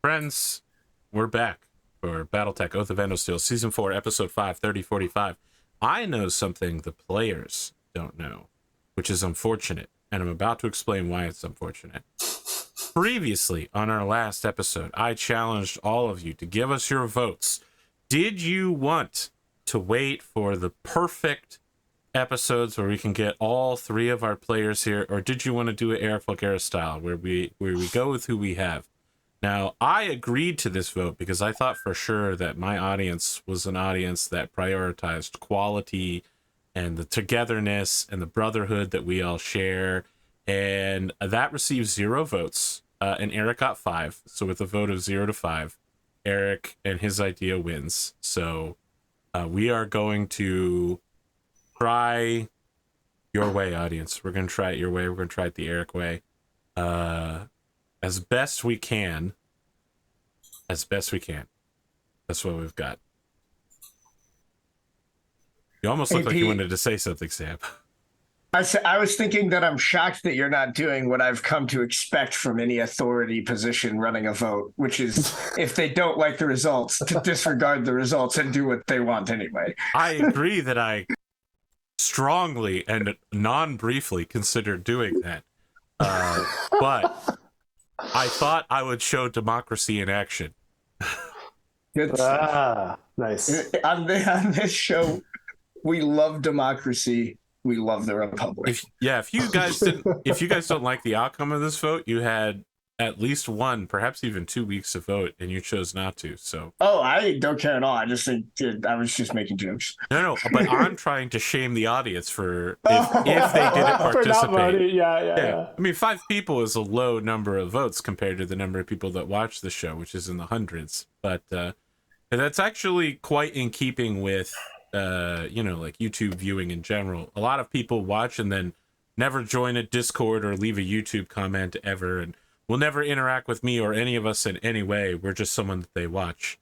Friends, we're back for Battletech Oath of Endosteel, Season 4, Episode 5, 3045. I know something the players don't know, which is unfortunate, and I'm about to explain why it's unfortunate. Previously, on our last episode, I challenged all of you to give us your votes. Did you want to wait for the perfect episodes where we can get all three of our players here, or did you want to do it EricVulgaris style, where we go with who we have? Now, I agreed to this vote because I thought for sure that my audience was an audience that prioritized quality and the togetherness and the brotherhood that we all share. And that received 0 votes. And Eric got 5. So with a vote of 0 to 5, Eric and his idea wins. So we are going to try your way, audience. We're going to try it your way. We're going to try it the Eric way. As best we can. As best we can. That's what we've got. You almost look like you wanted to say something, Sam. I was thinking that I'm shocked that you're not doing what I've come to expect from any authority position running a vote, which is if they don't like the results, to disregard the results and do what they want anyway. I agree that I strongly and non-briefly considered doing that. But I thought I would show democracy in action. Nice. On this show, we love democracy. We love the Republic. If you guys don't like the outcome of this vote, you had at least 1, perhaps even 2 weeks to vote, and you chose not to. So. Oh, I don't care at all. I just think I was just making jokes. No, but I'm trying to shame the audience for if they didn't participate. Yeah. I mean, 5 people is a low number of votes compared to the number of people that watch the show, which is in the hundreds. But that's actually quite in keeping with, like YouTube viewing in general. A lot of people watch and then never join a Discord or leave a YouTube comment ever, and will never interact with me or any of us in any way. We're just someone that they watch.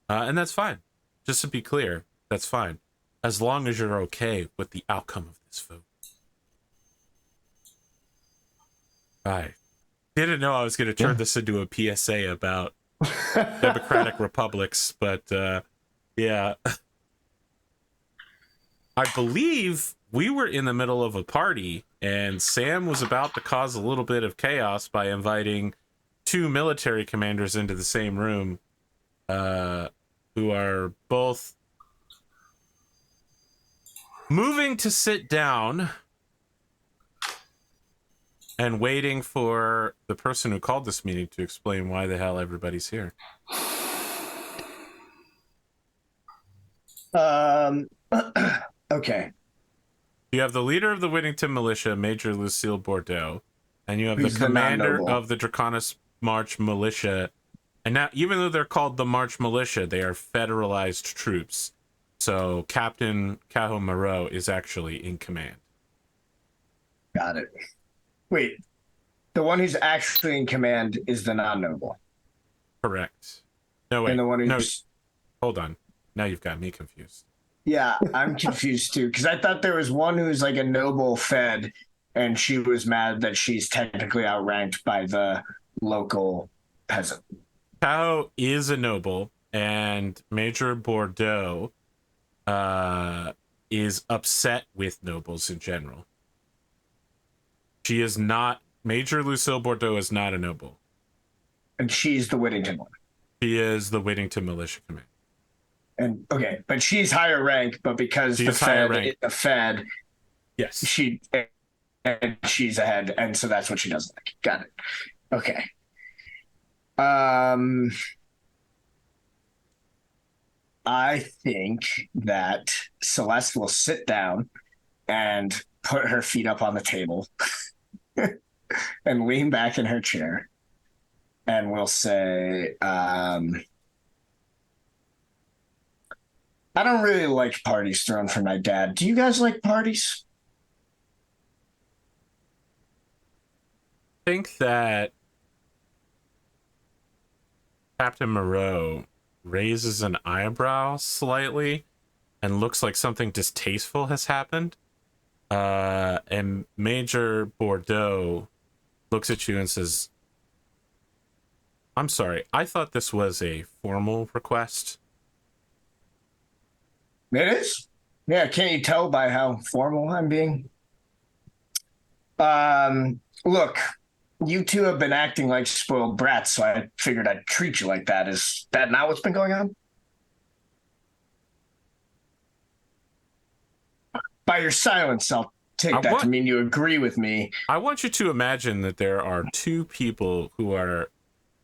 And that's fine. Just to be clear, that's fine. As long as you're okay with the outcome of this vote. I didn't know I was going to turn this into a PSA about democratic republics, but yeah. I believe we were in the middle of a party and Sam was about to cause a little bit of chaos by inviting 2 military commanders into the same room, who are both moving to sit down and waiting for the person who called this meeting to explain why the hell everybody's here. Okay. You have the leader of the Whittington Militia, Major Lucille Bordeaux, and you have the commander of the Draconis March Militia. And now, even though they're called the March Militia, they are federalized troops. So Captain Cajo Moreau is actually in command. Got it. Wait, the one who's actually in command is the non-noble. Correct. No, wait. And the one who's... Hold on. Now you've got me confused. Yeah, I'm confused too, because I thought there was one who's like a noble fed, and she was mad that she's technically outranked by the local peasant. Cajo is a noble, and Major Bordeaux is upset with nobles in general. She is not... Major Lucille Bordeaux is not a noble. And she's the Whittington one. She is the Whittington Militia Command. And okay, but she's higher rank, but because the Fed, yes, she's ahead, and so that's what she doesn't like. Got it. Okay. I think that Celeste will sit down and put her feet up on the table and lean back in her chair, and we'll say, I don't really like parties thrown for my dad. Do you guys like parties? I think that Captain Moreau raises an eyebrow slightly and looks like something distasteful has happened. And Major Bordeaux looks at you and says, I'm sorry. I thought this was a formal request. It is. Yeah, can't you tell by how formal I'm being? Look, you two have been acting like spoiled brats, so I figured I'd treat you like that. Is that not what's been going on? By your silence, I'll take that to mean you agree with me. I want you to imagine that there are two people who are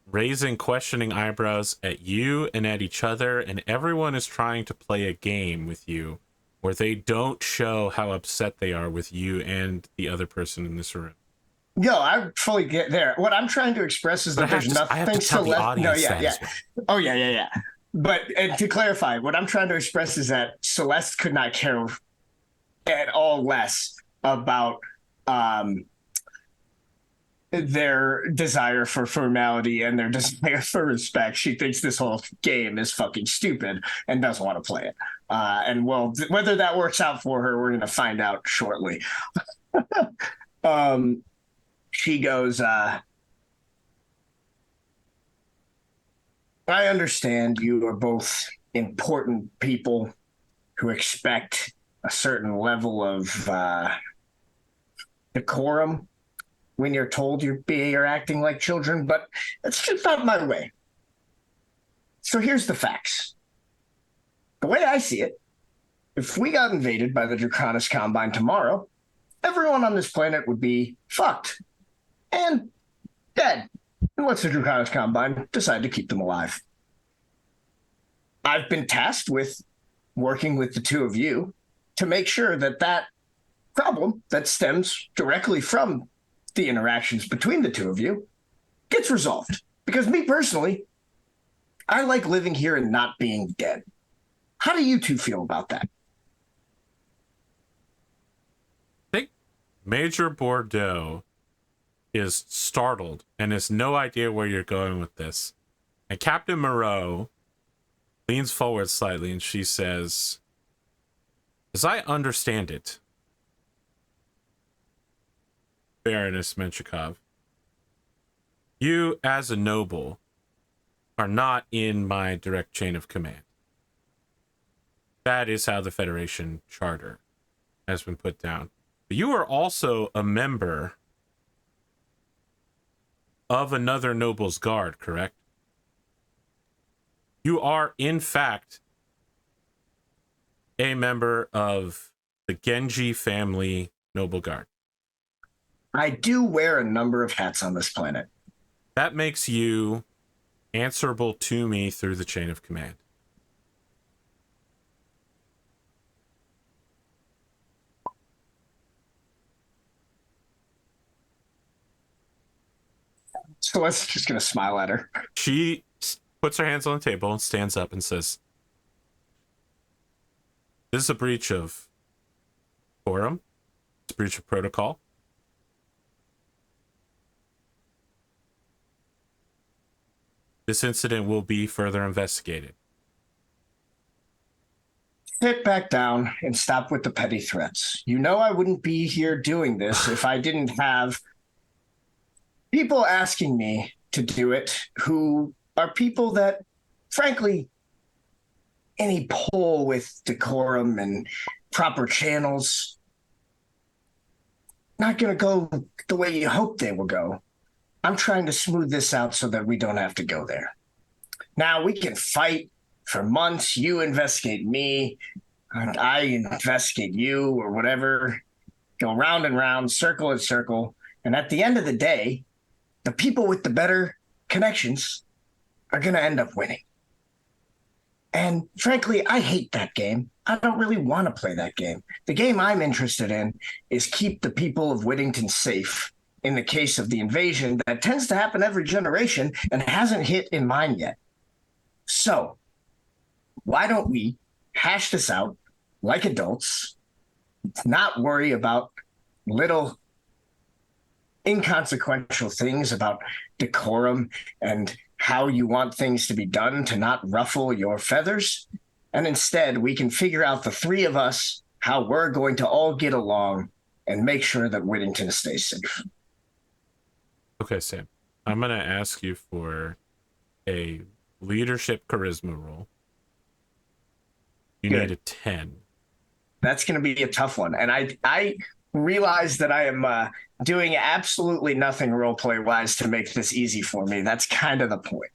raising questioning eyebrows at you and at each other, and everyone is trying to play a game with you where they don't show how upset they are with you and the other person in this room. Yo, I fully get there. What I'm trying to express is that there's nothing to let. No, yeah. Oh, yeah. But and to clarify, what I'm trying to express is that Celeste could not care at all less about their desire for formality and their desire for respect. She thinks this whole game is fucking stupid and doesn't want to play it. And well, whether that works out for her, we're going to find out shortly. She goes, I understand you are both important people who expect a certain level of decorum when you're told you're acting like children, but it's just not my way. So here's the facts. The way I see it, if we got invaded by the Draconis Combine tomorrow, everyone on this planet would be fucked and dead, unless the Draconis Combine decide to keep them alive. I've been tasked with working with the two of you to make sure that that problem that stems directly from the interactions between the two of you gets resolved. Because me personally, I like living here and not being dead. How do you two feel about that? I think Major Bordeaux is startled and has no idea where you're going with this. And Captain Moreau leans forward slightly and she says, as I understand it, Baroness Menshikov, you as a noble are not in my direct chain of command. That is how the Federation Charter has been put down. But you are also a member of another noble's guard, correct? You are, in fact, a member of the Genji family noble guard. I do wear a number of hats on this planet. That makes you answerable to me through the chain of command. So let's just gonna smile at her. She puts her hands on the table and stands up and says, this is a breach of quorum. It's a breach of protocol. This incident will be further investigated. Sit back down and stop with the petty threats. You know I wouldn't be here doing this if I didn't have people asking me to do it who are people that, frankly, any poll with decorum and proper channels not going to go the way you hope they will go. I'm trying to smooth this out so that we don't have to go there. Now, we can fight for months. You investigate me, and I investigate you, or whatever. Go round and round, circle and circle. And at the end of the day, the people with the better connections are going to end up winning. And frankly, I hate that game. I don't really want to play that game. The game I'm interested in is keep the people of Whittington safe in the case of the invasion that tends to happen every generation and hasn't hit in mine yet. So why don't we hash this out like adults, not worry about little inconsequential things about decorum and how you want things to be done to not ruffle your feathers. And instead, we can figure out, the three of us, how we're going to all get along and make sure that Whittington stays safe. Okay, Sam. I'm going to ask you for a leadership charisma roll. You Good. need a 10. That's going to be a tough one. And I realize that I am doing absolutely nothing roleplay wise to make this easy for me. That's kind of the point.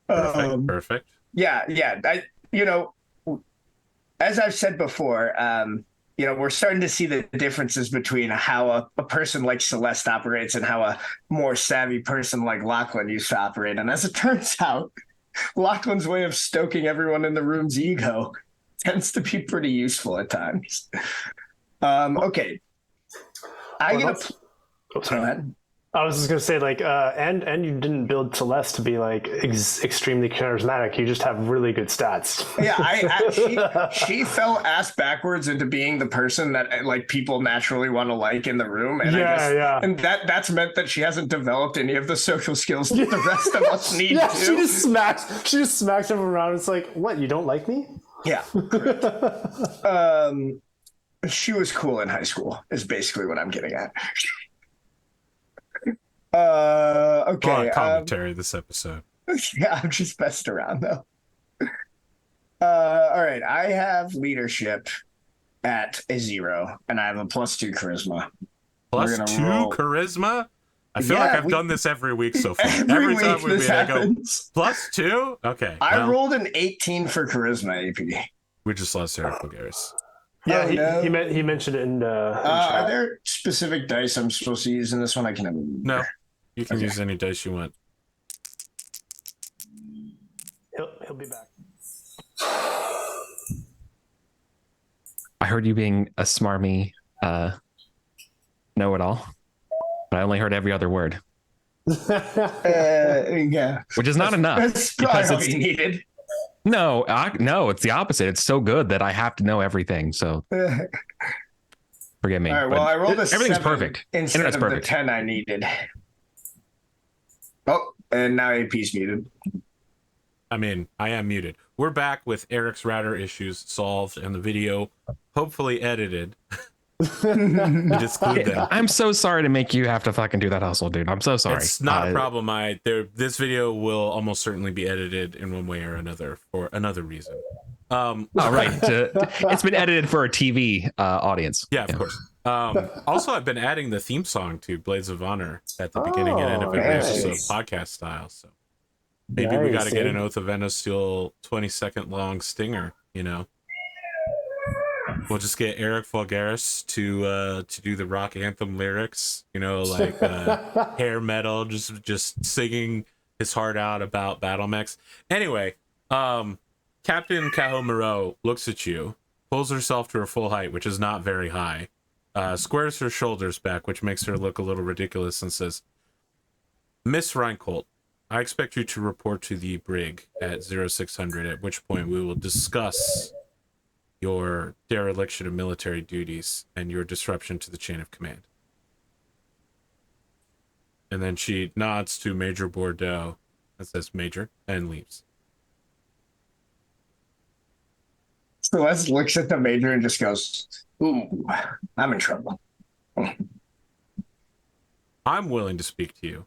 Perfect. Yeah. As I've said before, we're starting to see the differences between how a person like Celeste operates and how a more savvy person like Lachlan used to operate. And as it turns out, Lachlan's way of stoking everyone in the room's ego tends to be pretty useful at times. Okay. Go ahead. I was just gonna say, like, and you didn't build Celeste to be like extremely charismatic. You just have really good stats. Yeah, she fell ass backwards into being the person that like people naturally want to like in the room, and and that's meant that she hasn't developed any of the social skills that the rest of us need. Yeah, she just smacks everyone around. It's like, what? You don't like me? Yeah. She was cool in high school. Is basically what I'm getting at. Okay. A lot of commentary this episode. Yeah, I'm just messed around though. All right. I have leadership at a 0, and I have a +2 charisma. +2 charisma? I feel like I've done this every week so far. Every time we meet, I go +2? Okay. I rolled an 18 for charisma, AP. We just lost EricVulgaris. Yeah, he mentioned it in are there specific dice I'm supposed to use in this one? I can have No. You can use any dice you want. He'll be back. I heard you being a smarmy know-it-all, but I only heard every other word. Yeah. Which is not enough. That's probably all you needed. No, it's the opposite. It's so good that I have to know everything. So forgive me. All right, well, I rolled a 7 everything's perfect. Instead of perfect. the 10 I needed. Oh, and now AP's muted. I mean, I am muted. We're back with Eric's router issues solved and the video hopefully edited. I'm so sorry to make you have to fucking do that hustle, dude. I'm so sorry. It's not a problem. This video will almost certainly be edited in one way or another for another reason. Right. It's been edited for a TV audience. Yeah, of course. Also, I've been adding the theme song to Blades of Honor at the beginning and end of every episode, podcast style. So maybe we got to get an Oath of Endosteel 20-second long stinger. We'll just get EricVulgaris to do the rock anthem lyrics. Like hair metal, just singing his heart out about Battlemechs. Anyway, Captain Caho Moreau looks at you, pulls herself to her full height, which is not very high. Squares her shoulders back, which makes her look a little ridiculous, and says, "Miss Reincolt, I expect you to report to the brig at 0600, at which point we will discuss your dereliction of military duties and your disruption to the chain of command." And then she nods to Major Bordeaux and says, "Major," and leaves. Celeste looks at the major and just goes, "Ooh, I'm in trouble." I'm willing to speak to you.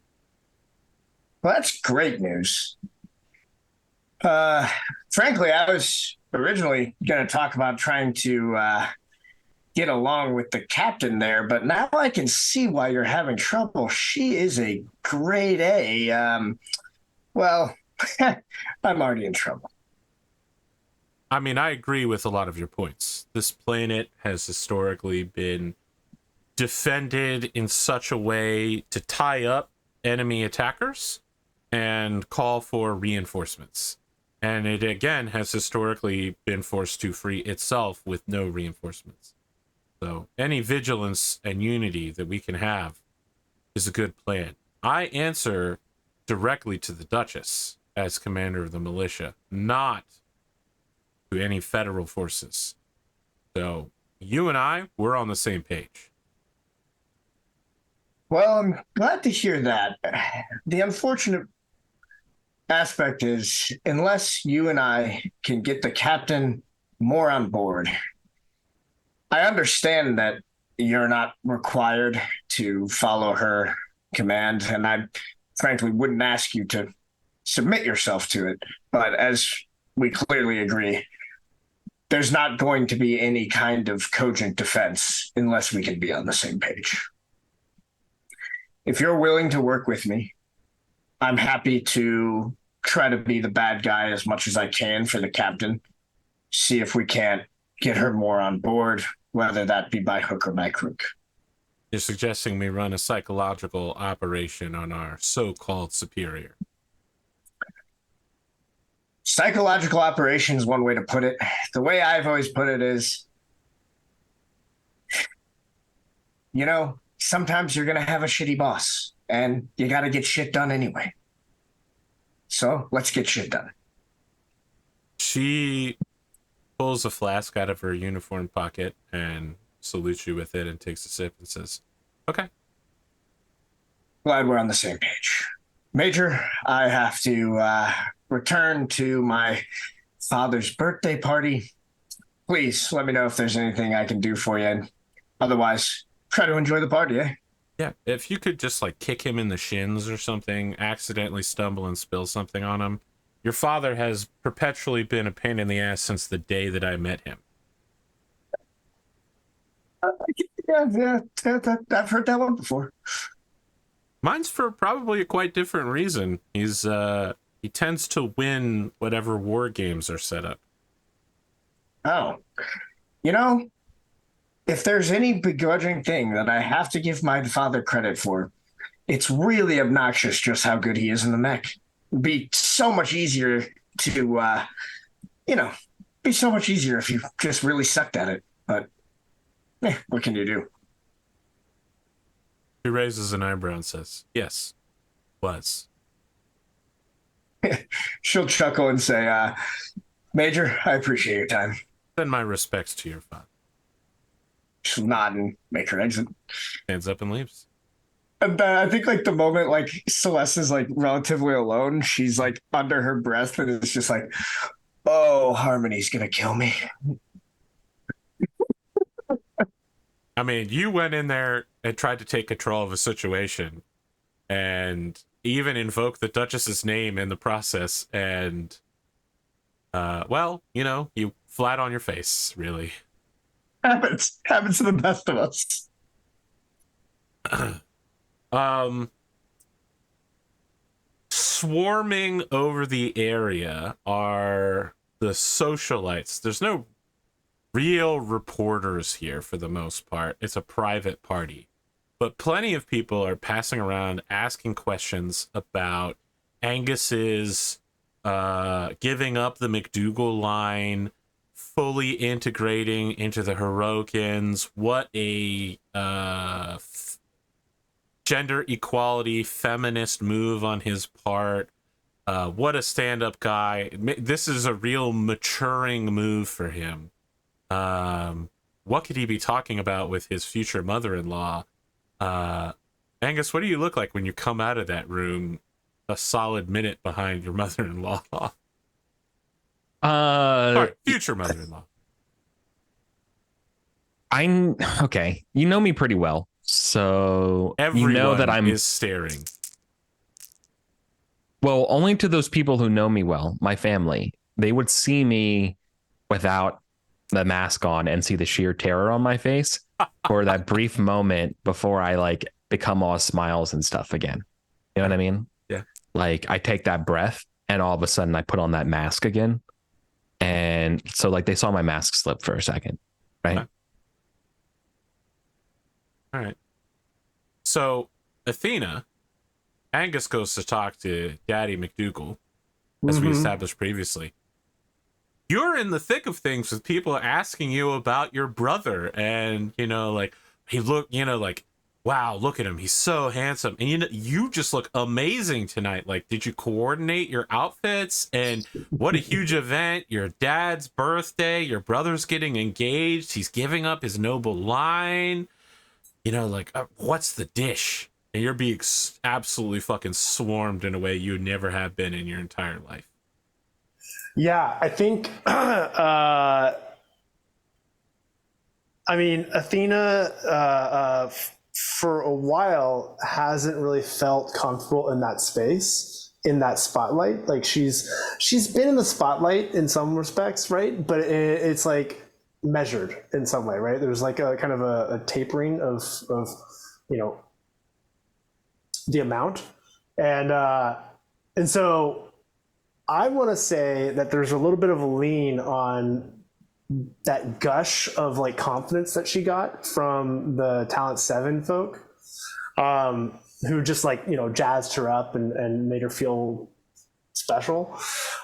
Well, that's great news. Frankly, I was originally going to talk about trying to get along with the captain there, but now I can see why you're having trouble. She is a grade A. Well, I'm already in trouble. I mean, I agree with a lot of your points. This planet has historically been defended in such a way to tie up enemy attackers and call for reinforcements. And it, again, has historically been forced to free itself with no reinforcements. So any vigilance and unity that we can have is a good plan. I answer directly to the Duchess as commander of the militia, not to any federal forces. So you and we're on the same page. Well, I'm glad to hear that. The unfortunate aspect is, unless you and I can get the captain more on board, I understand that you're not required to follow her command, and I frankly wouldn't ask you to submit yourself to it. But as we clearly agree, there's not going to be any kind of cogent defense unless we can be on the same page. If you're willing to work with me, I'm happy to try to be the bad guy as much as I can for the captain. See if we can't get her more on board, whether that be by hook or by crook. You're suggesting we run a psychological operation on our so-called superior. Psychological operation is one way to put it. The way I've always put it is, you know, sometimes you're going to have a shitty boss and you got to get shit done anyway. So let's get shit done. She pulls a flask out of her uniform pocket and salutes you with it and takes a sip and says, okay. Glad we're on the same page. Major, I have to return to my father's birthday party. Please let me know if there's anything I can do for you. Otherwise, try to enjoy the party, eh? Yeah, if you could just like kick him in the shins or something, accidentally stumble and spill something on him. Your father has perpetually been a pain in the ass since the day that I met him. Yeah, I've heard that one before. Mine's for probably a quite different reason. He tends to win whatever war games are set up. Oh, you know, if there's any begrudging thing that I have to give my father credit for, it's really obnoxious just how good he is in the mech. It'd be so much easier to, be so much easier if you just really sucked at it. But, what can you do? He raises an eyebrow and says, yes, was. She'll chuckle and say, Major, I appreciate your time. Send my respects to your father. She'll nod and make her exit. Stands up and leaves. And I think like the moment like Celeste is like relatively alone, she's like under her breath and it's just like, oh, Harmony's gonna kill me. I mean, you went in there and tried to take control of a situation and even invoke the Duchess's name in the process and, you flat on your face, really. Happens to the best of us. Swarming over the area are the socialites. There's no real reporters here for the most part. It's a private party. But plenty of people are passing around asking questions about Angus's giving up the McDougall line, fully integrating into the Heroicans. What a gender equality feminist move on his part. What a stand-up guy. This is a real maturing move for him. What could he be talking about with his future mother-in-law? Angus, what do you look like when you come out of that room a solid minute behind your mother-in-law? Sorry, future mother-in-law. I'm okay. You know me pretty well, so Everyone you know that I'm is staring. Well, only to those people who know me well, my family. They would see me without the mask on and see the sheer terror on my face for that brief moment before I like become all smiles and stuff again. You know what I mean? Yeah. Like I take that breath and all of a sudden I put on that mask again. And so like they saw my mask slip for a second, right? Okay. All right. So Athena, Angus goes to talk to Daddy McDougall, as we established previously. You're in the thick of things with people asking you about your brother, and wow, look at him, he's so handsome, and you just look amazing tonight. Like, did you coordinate your outfits? And what a huge event! Your dad's birthday, your brother's getting engaged, he's giving up his noble line. What's the dish? And you're being absolutely fucking swarmed in a way you never have been in your entire life. Yeah, I think, Athena, for a while, hasn't really felt comfortable in that space. in that spotlight. Like she's been in the spotlight in some respects, right? But it's like measured in some way, right? There's like a kind of a tapering of the amount, and so I want to say that there's a little bit of a lean on that gush of like confidence that she got from the Talent 7 folk, who just like, jazzed her up and made her feel special.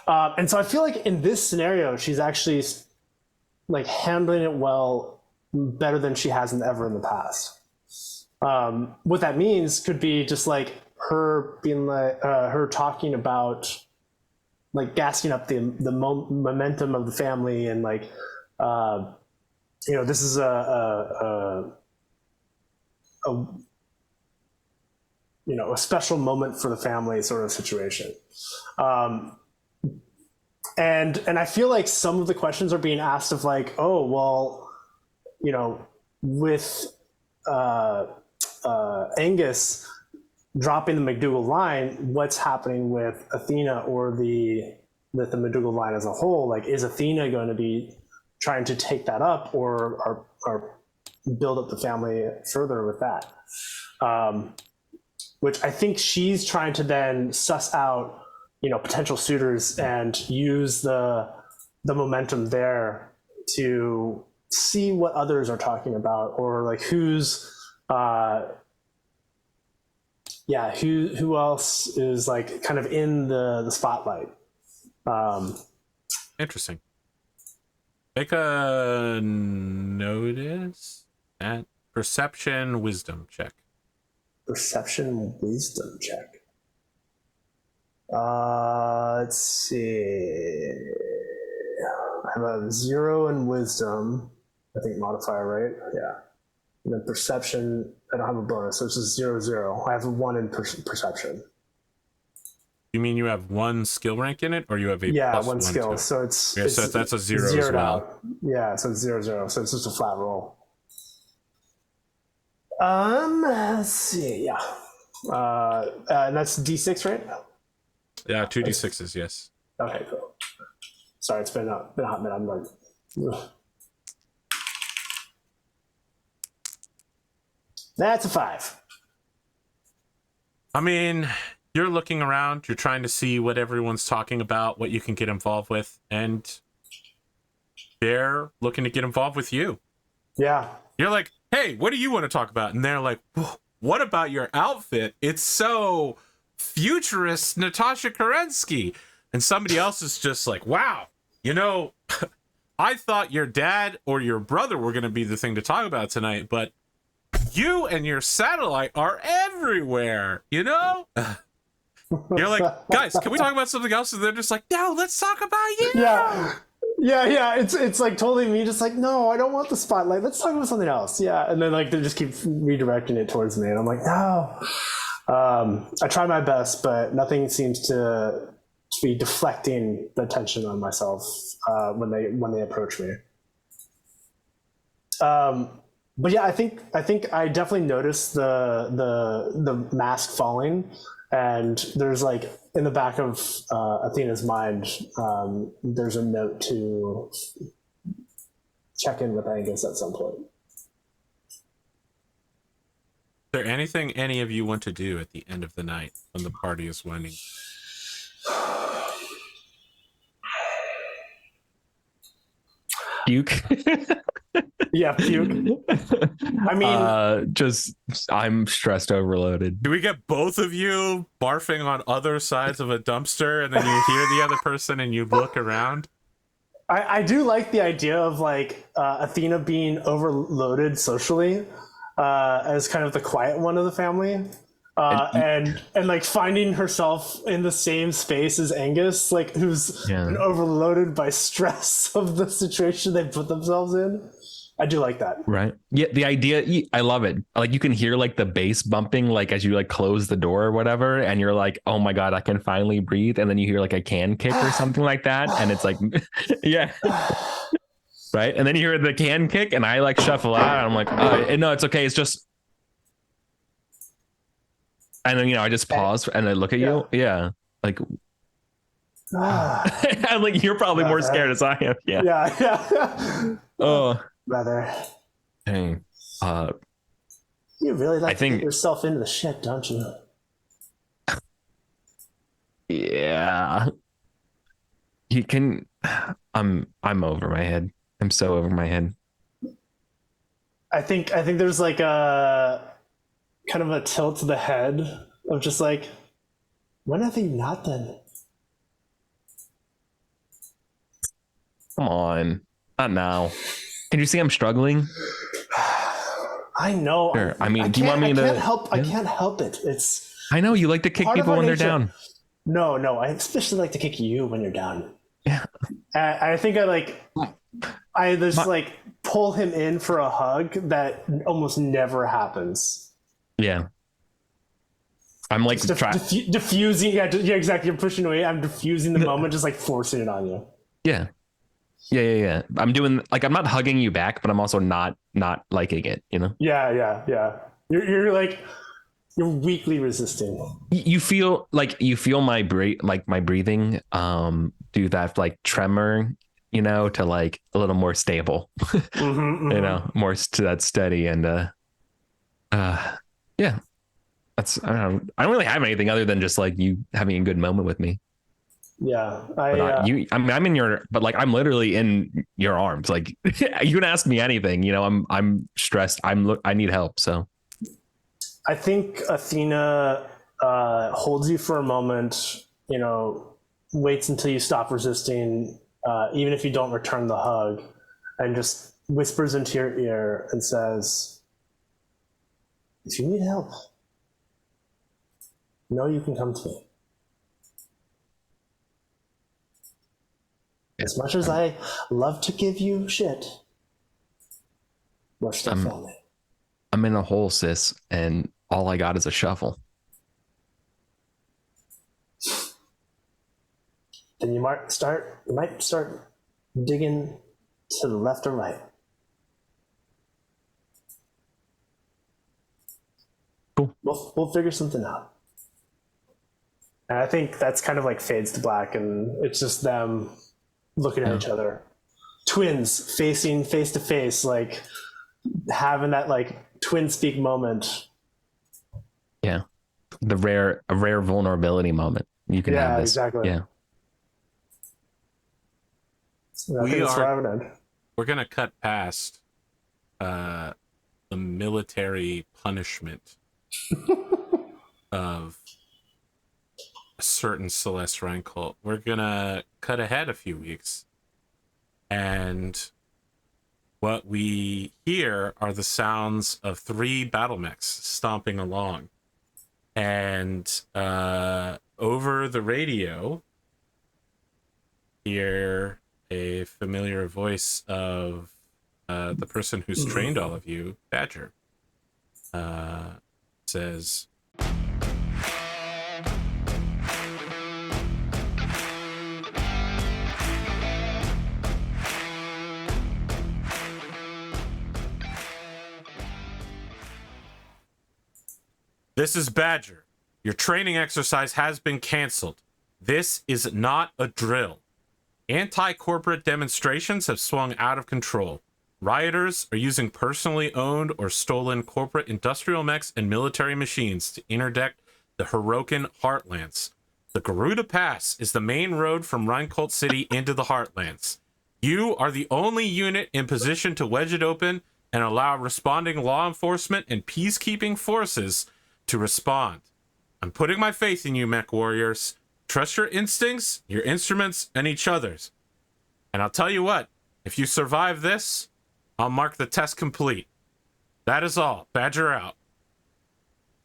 And so I feel like in this scenario, she's actually like handling it well, better than she has ever in the past. What that means could be just like her being like, her talking about like gassing up the momentum of the family, and like, this is a special moment for the family sort of situation. And I feel like some of the questions are being asked of like, oh, well, with Angus dropping the McDougall line, what's happening with Athena or the McDougall line as a whole? Like, is Athena going to be trying to take that up or build up the family further with that? Which I think she's trying to then suss out, potential suitors and use the momentum there to see what others are talking about, or like who's who else is like kind of in the spotlight. Interesting. Make a notice at perception wisdom check. Perception wisdom check. Let's see. I have a 0 in wisdom, I think modifier, right? Yeah. And then perception, I don't have a bonus, so it's just 0. I have a 1 in perception. You mean you have 1 skill rank in it, or you have a plus 1 skill? To so it's so that's a 0 as well. Out. Yeah, so it's 0. So it's just a flat roll. Let's see. Yeah. And that's D6, right? Yeah, 2d6s, yes. Okay, cool. Sorry, it's been a hot minute. I'm like, ugh. That's a 5. I mean, you're looking around, you're trying to see what everyone's talking about, what you can get involved with, and they're looking to get involved with you. Yeah. You're like, hey, what do you want to talk about? And they're like, what about your outfit? It's so futurist, Natasha Kerensky. And somebody else is just like, wow, I thought your dad or your brother were going to be the thing to talk about tonight, but you and your satellite are everywhere, You're like, guys, can we talk about something else? And they're just like, no, let's talk about you. Yeah. It's like totally me, just like, no, I don't want the spotlight. Let's talk about something else. Yeah. And then like they just keep redirecting it towards me, and I'm like, no. I try my best, but nothing seems to be deflecting the attention on myself when they approach me. But yeah, I think I definitely noticed the mask falling, and there's like in the back of Athena's mind, there's a note to check in with Angus at some point. Is there anything any of you want to do at the end of the night when the party is waning? Puke. Yeah, puke. I mean, I'm stressed overloaded. Do we get both of you barfing on other sides of a dumpster, and then you hear the other person and you look around? I do like the idea of like Athena being overloaded socially as kind of the quiet one of the family, and like finding herself in the same space as Angus, like who's been overloaded by stress of the situation they put themselves in. I do like that. Right. Yeah. The idea, I love it. Like you can hear like the bass bumping, like as you like close the door or whatever. And you're like, oh my God, I can finally breathe. And then you hear like a can kick or something like that. And it's like, yeah. Right. And then you hear the can kick and I like shuffle out. And I'm like, no, it's okay. It's just. And then, I just pause and I look at you. Yeah. Like, Ah, I'm like, you're probably more scared as I am. Yeah. yeah. Oh, Brother, dang. you really like I to think- get yourself into the shit, don't you? Yeah. You can. I'm over my head. I'm so over my head. I think there's like a kind of a tilt to the head of just like, when have you not then? Come on, not now. Can you see I'm struggling? I know. Sure. I mean, do you want me to? I can't help it. It's. I know you like to kick part of people our when they're nature. down. No. I especially like to kick you when you're down. Yeah. I think I just like pull him in for a hug that almost never happens. Yeah. I'm like diffusing. Yeah, exactly. You're pushing away. I'm diffusing the moment, just like forcing it on you. Yeah. I'm doing like, I'm not hugging you back, but I'm also not liking it, you know? Yeah. You're like, you're weakly resisting. You feel my breathing do that like tremor, you know, to like a little more stable. You know, more to that steady and yeah. That's I don't really have anything other than just like you having a good moment with me. Yeah, I'm in your, but like I'm literally in your arms. Like you can ask me anything, you know. I'm stressed. I need help. So I think Athena holds you for a moment. You know, waits until you stop resisting, even if you don't return the hug, and just whispers into your ear and says, "If you need help, know you can come to me." As much as I love to give you shit, we're still family. I'm in a hole, sis, and all I got is a shovel. Then you might start digging to the left or right. Cool. We'll figure something out. And I think that's kind of like fades to black, and it's just them looking at each other, twins facing face to face, like having that like twin speak moment. Yeah, a rare vulnerability moment. You can have this. Exactly. Yeah. So We're gonna cut past the military punishment of a certain Celeste Reincolt. We're gonna cut ahead a few weeks, and what we hear are the sounds of 3 Battlemechs stomping along, and over the radio hear a familiar voice of the person who's trained all of you, Badger. Says, "This is Badger. Your training exercise has been canceled. This is not a drill. Anti-corporate demonstrations have swung out of control. Rioters are using personally owned or stolen corporate industrial mechs and military machines to interdict the Hirokan Heartlands. The Garuda Pass is the main road from Reincolt City into the Heartlands. You are the only unit in position to wedge it open and allow responding law enforcement and peacekeeping forces to respond. I'm putting my faith in you, Mechwarriors. Trust your instincts, your instruments, and each other's. And I'll tell you what, if you survive this, I'll mark the test complete. That is all. Badger out."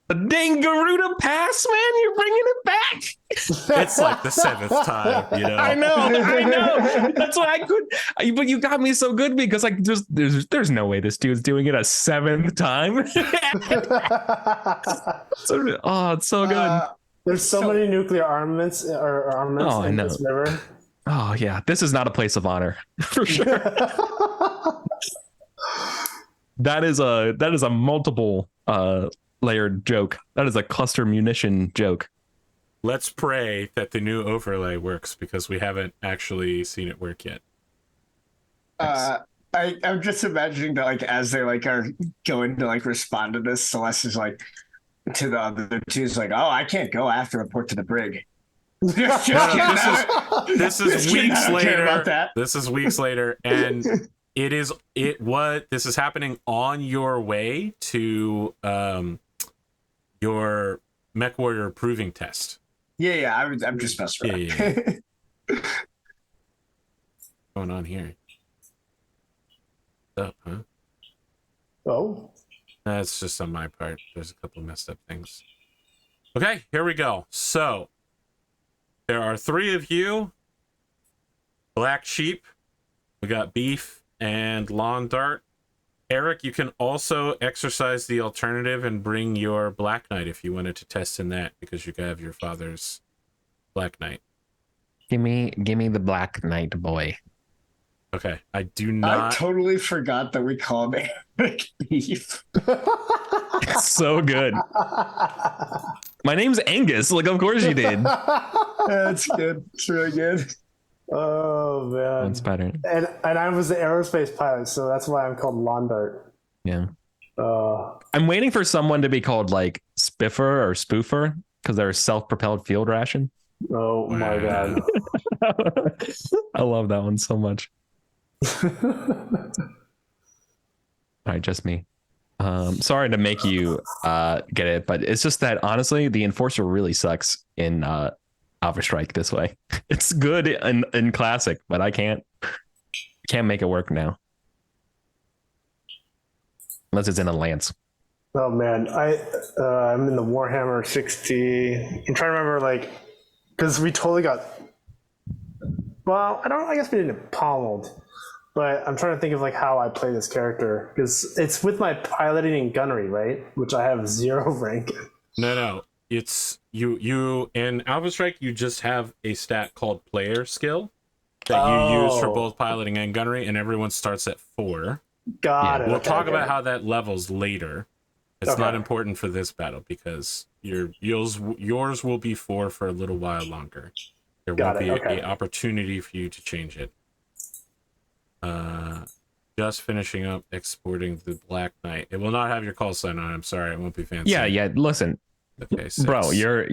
The dang Garuda Pass, man! You're bringing it back. It's like the 7th time, you know. I know. That's why I could. But you got me so good because like there's no way this dude's doing it a 7th time. It's so good. There's so many nuclear armaments in this river. Oh yeah, this is not a place of honor for sure. That is a multiple layered joke. That is a cluster munition joke. let's pray that the new overlay works because we haven't actually seen it work yet. I'm just imagining that, like, as they like are going to like respond to this, Celeste is like to the other two is like, "Oh, I can't go after report to the brig." This is weeks later. About that. This is weeks later, and this is happening on your way to your Mechwarrior proving test. Yeah. I'm just messing around. Yeah. What's going on here? What's up, huh? Oh, That's just on my part. There's a couple messed up things. Okay, here we go. So there are 3 of you. Black Sheep. We got Beef and Lawn Dart. Eric, you can also exercise the alternative and bring your Black Knight if you wanted to test in that, because you have your father's Black Knight. Give me the Black Knight boy. Okay, I do not. I totally forgot that we called Eric Beef. It's so good. My name's Angus. Like, of course you did. That's good. It's really good. oh man, That's better. And I was the aerospace pilot, so that's why I'm called Lawn Dart. Yeah. Uh, I'm waiting for someone to be called like Spiffer or Spoofer because they're a self-propelled field ration. oh my god. I love that one so much. All right, just me. Sorry to make you get it, but it's just that honestly, the Enforcer really sucks in Alpha Strike this way. It's good in Classic, but I can't make it work now. Unless it's in a Lance. Oh man, I'm in the Warhammer 60. I'm trying to remember, like, because we totally got. Well, I guess we didn't get pommeled, but I'm trying to think of like how I play this character, because it's with my piloting and gunnery, right? Which I have 0 rank. No. It's you in Alpha Strike. You just have a stat called Player Skill that you use for both piloting and gunnery, and everyone starts at 4. Got it. We'll Okay, talk okay. about how that levels later. It's not important for this battle because yours will be 4 for a little while longer. There will be an opportunity for you to change it. Just finishing up exporting the Black Knight. It will not have your call sign on. I'm sorry, it won't be fancy. Yeah. Listen, okay, 6. bro, you're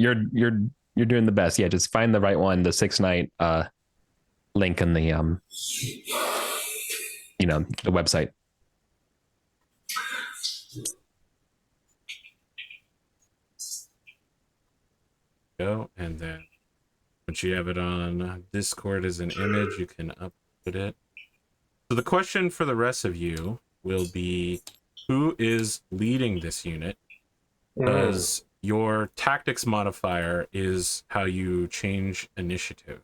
doing the best. Yeah, just find the right one. The 6 Knight link in the the website. Go, and then once you have it on Discord as an image, you can upload it. So the question for the rest of you will be, who is leading this unit? Because your tactics modifier is how you change initiative.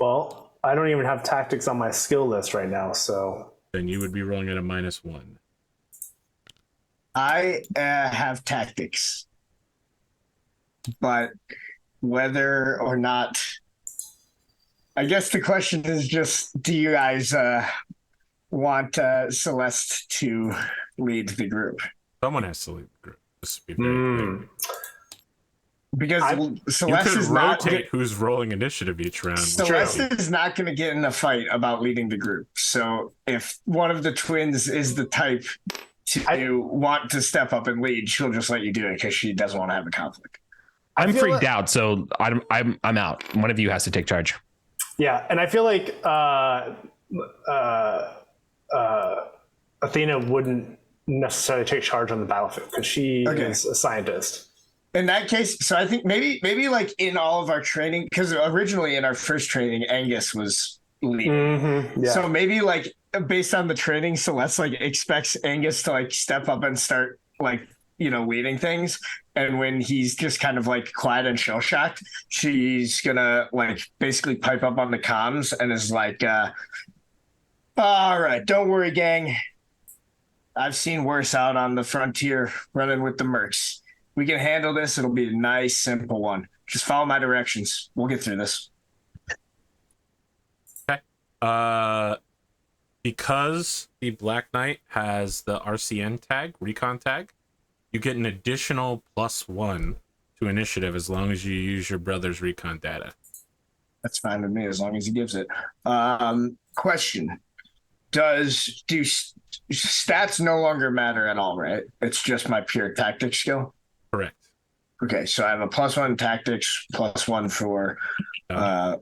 Well, I don't even have tactics on my skill list right now, so. Then you would be rolling at a -1. I have tactics, but whether or not, I guess the question is just, do you guys want Celeste to lead the group? Someone has to lead the group. Just to be very clear. Because You Celeste could is not rotate who's rolling initiative each round. Celeste is not going to get in a fight about leading the group. So if one of the twins is the type to want to step up and lead, she'll just let you do it because she doesn't want to have a conflict. I'm freaked out, so I'm out. One of you has to take charge. Yeah, and I feel like Athena wouldn't necessarily take charge on the battlefield because she is a scientist. In that case, so I think maybe like in all of our training, because originally in our first training, Angus was leading. Yeah. So maybe like based on the training, Celeste like expects Angus to like step up and start like, leading things. And when he's just kind of like quiet and shell shocked, she's gonna like basically pipe up on the comms and is like, all right, don't worry, gang. I've seen worse out on the frontier running with the mercs. We can handle this. It'll be a nice, simple one. Just follow my directions. We'll get through this. Okay. Because the Black Knight has the RCN tag, recon tag, you get an additional +1 to initiative as long as you use your brother's recon data. That's fine with me as long as he gives it. Question: do stats no longer matter at all? Right? It's just my pure tactics skill. Correct. Okay, so I have a +1 tactics, +1 for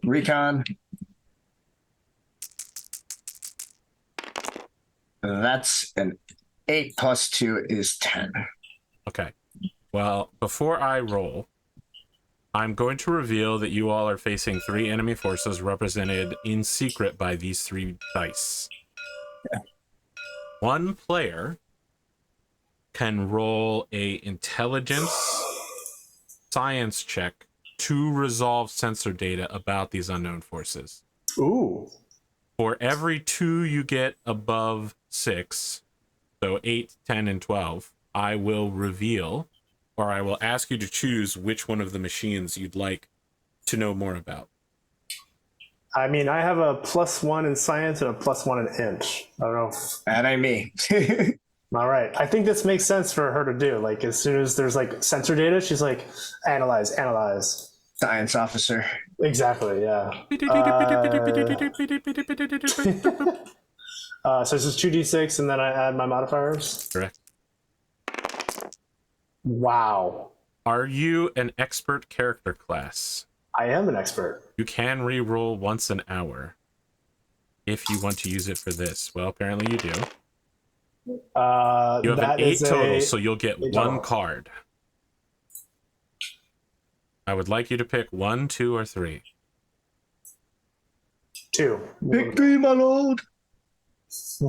recon. That's an 8 + 2 is 10. Okay. Well, before I roll, I'm going to reveal that you all are facing 3 enemy forces represented in secret by these 3 dice. Yeah. One player can roll a intelligence science check to resolve sensor data about these unknown forces. Ooh. For every 2 you get above 6, so 8, 10, and 12, I will reveal, or I will ask you to choose which one of the machines you'd like to know more about. I mean, I have a +1 in science and a +1 in int. I don't know. That ain't me. All right. I think this makes sense for her to do. Like, as soon as there's like sensor data, she's like, analyze. Science officer. Exactly. Yeah. So this is 2d6, and then I add my modifiers. Correct. Wow. Are you an expert character class? I am an expert. You can re-roll once an hour if you want to use it for this. Well, apparently you do. You have an 8 total, so you'll get 1 card. I would like you to pick 1, 2, or 3. 2. Pick 3, my lord. 2,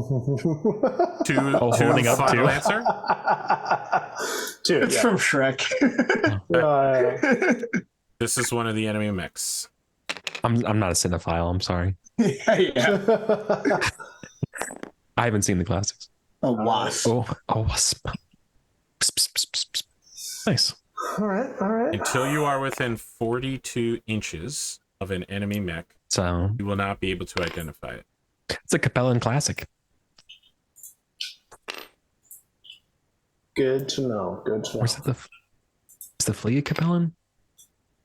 holding up final 2. answer? 2. It's from Shrek. This is one of the enemy mechs. I'm not a cinephile. I'm sorry. Yeah. I haven't seen the classics. A wasp. Oh, wasp. Nice. All right. Until you are within 42 inches of an enemy mech, So you will not be able to identify it. it's a Capellan classic. Good to know. Where's it? Is the flea a Capellan?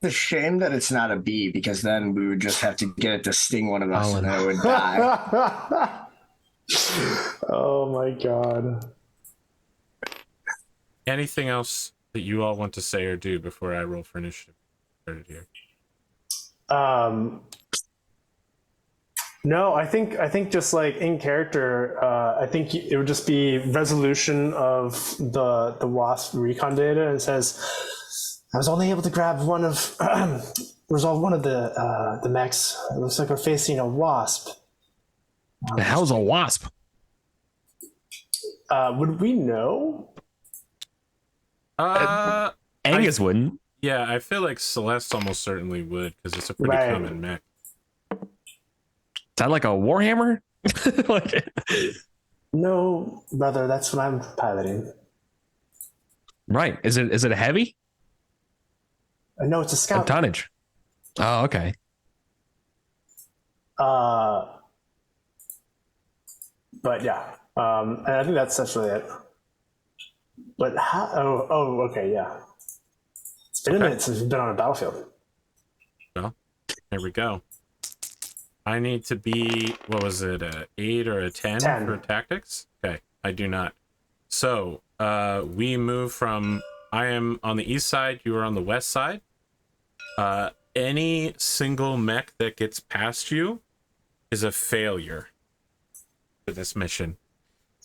It's a shame that it's not a bee, because then we would just have to get it to sting one of us and then it would die. Oh my god. Anything else that you all want to say or do before I roll for initiative? Started here. No, I think just like in character, I think it would just be resolution of the WASP recon data. And it says, I was only able to grab resolve one of the mechs. It looks like we're facing a wasp. The hell's a wasp? Would we know? Angus wouldn't. Yeah, I feel like Celeste almost certainly would, because it's a pretty common mech. Is that like a Warhammer? Like... No, brother, that's what I'm piloting. Right. Is it a heavy? No, it's a scout. A tonnage. Oh, okay. But yeah, and I think that's really it. But how? Oh, okay, yeah. It's been a minute since we've been on a battlefield. Well, here we go. I need to be, what was it, a 8 or a 10 for tactics? Okay, I do not. So, we move from, I am on the east side, you are on the west side. Any single mech that gets past you is a failure for this mission.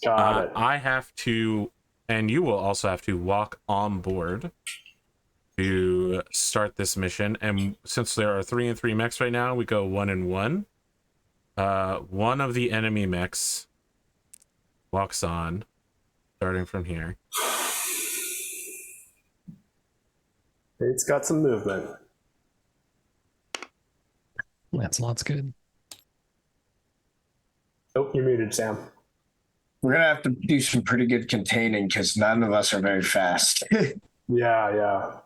Got it. I have to, and you will also have to walk on board to start this mission. And since there are 3 and 3 mechs right now, we go 1 and 1. One of the enemy mechs walks on, starting from here. It's got some movement. Lancelot's good. Oh, you're muted, Sam. We're going to have to do some pretty good containing, because none of us are very fast. Yeah.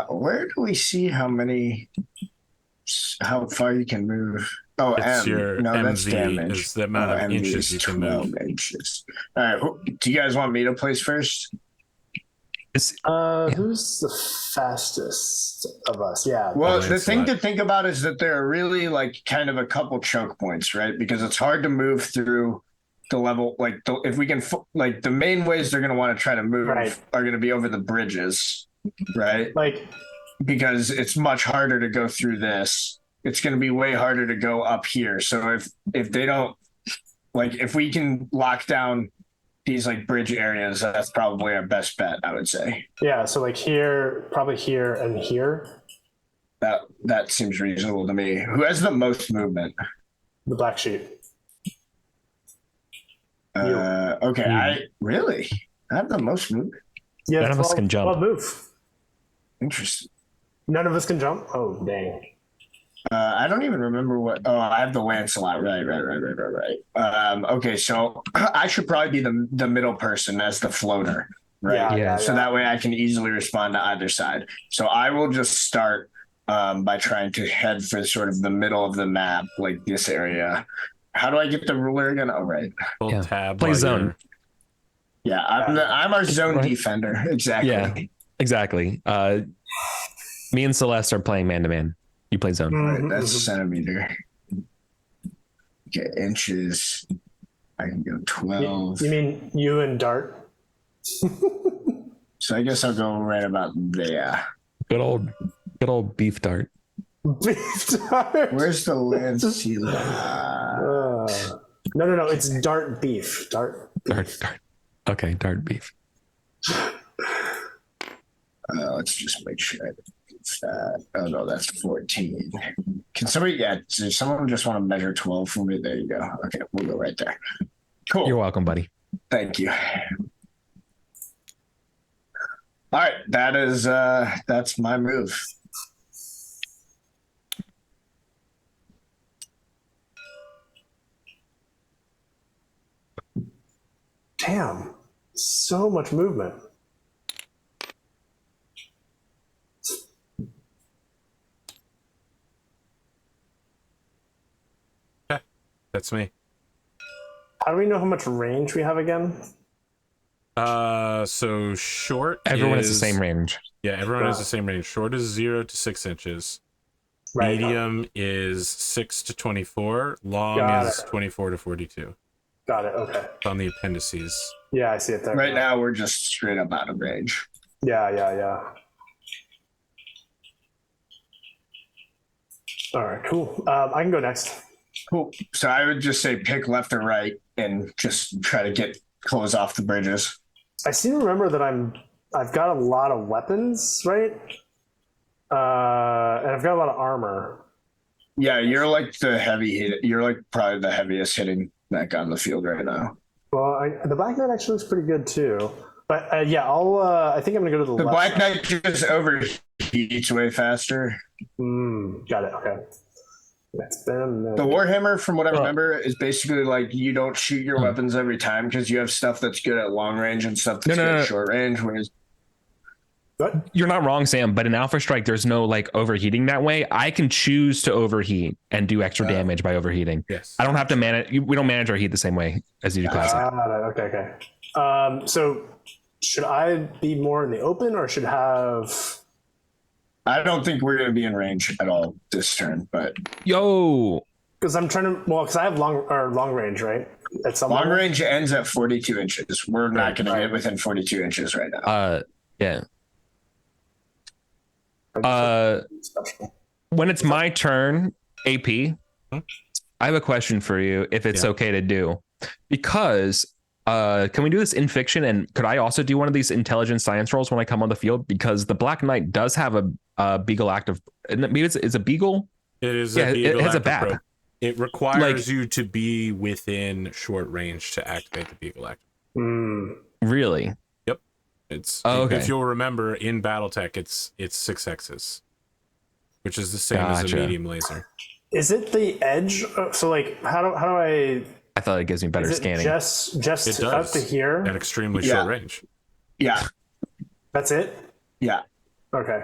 Where do we see how far you can move? Oh, It's your that's MV damage. is the amount of MV inches is you can 12 move. inches. All right, do you guys want me to place first? Who's the fastest of us? Yeah. Well, Oh, the thing Lancelot. to think about is that there are really like kind of a couple choke points, right? Because it's hard to move through the level. Like if we can, like the main ways they're going to want to try to move Right. are going to be over the bridges, right? Like, Because it's much harder to go through this. It's going to be way harder to go up here. So if they don't, like if we can lock down these like bridge areas, that's probably our best bet, I would say. yeah. So like here, probably here and here. That seems reasonable to me. Who has the most movement? The black sheep. Okay, I have the most movement. Yeah. None of us can jump. 12 move. Interesting. None of us can jump. Oh dang. I don't even remember what. Oh, I have the Lancelot. Right. Okay, so I should probably be the middle person as the floater, right? Yeah. So that way I can easily respond to either side. So I will just start by trying to head for sort of the middle of the map, like this area. How do I get the ruler again? Oh, right. Hold tab. Play while zone. you're- Yeah, I'm our zone Right. defender. Exactly. Yeah. Exactly. Me and Celeste are playing man to man. You play zone. Right, that's centimeter. Okay, inches. I can go 12. You mean you and Dart? So I guess I'll go right about there. Good old beef dart. Beef Dart. Where's the land seal? No. It's Dart beef. Dart. Dart. Okay, dart beef. Let's just make sure I get that. Oh no, that's 14. Can somebody? Yeah, does someone just want to measure 12 for me? There you go. Okay, we'll go right there. Cool. You're welcome, buddy. Thank you. All right, that's my move. Damn. So much movement. That's me. How do we know how much range we have again? So short. Everyone has the is- same range. Yeah, everyone has Wow. the same range. Short is 0 to 6 inches. Right. Medium is 6 to 24. Long Got is it. 24 to 42. Got it. Okay. It's on the appendices. Yeah, I see it there. Right now, we're just straight up out of range. Yeah. All right, cool. I can go next. Cool. So I would just say pick left or right and just try to close off the bridges. I seem to remember that I've got a lot of weapons, right? And I've got a lot of armor. Yeah, you're like the heavy hit. You're like probably the heaviest hitting mech on the field right now. Well, the Black Knight actually looks pretty good too. But yeah, I think I'm gonna go to the The left Black side. Knight just overheats way faster. Got it. Okay. That's them. The Warhammer, from what I remember, is basically like you don't shoot your weapons every time because you have stuff that's good at long range and stuff that's good at short range. Whereas You're not wrong, Sam, but in Alpha Strike, there's no like overheating that way. I can choose to overheat and do extra damage by overheating. Yes. I don't have to manage. We don't manage our heat the same way as you do Classic. Okay. So should I be more in the open or should have? I don't think we're going to be in range at all this turn, but Yo, Because I'm trying to. Well, because I have long range, right? At some long level? range ends at 42 inches. We're not going to get within 42 inches right now. yeah. Special. When it's my turn, AP, I have a question for you, if it's okay to do, because can we do this in fiction? And could I also do one of these intelligence science rolls when I come on the field? Because the Black Knight does have a Beagle active. Maybe it's a Beagle. It is. Yeah, it has a Active BAP. Probe. It requires you to be within short range to activate the Beagle Active. Really? Yep. It's okay. If you'll remember in BattleTech, it's 6x's, which is the same as a Gotcha. medium laser. Is it the edge? So like, how do I? I thought it gives me better Is it scanning. just It does up to here? at extremely Yeah. short range. Yeah. That's it. Yeah. Okay.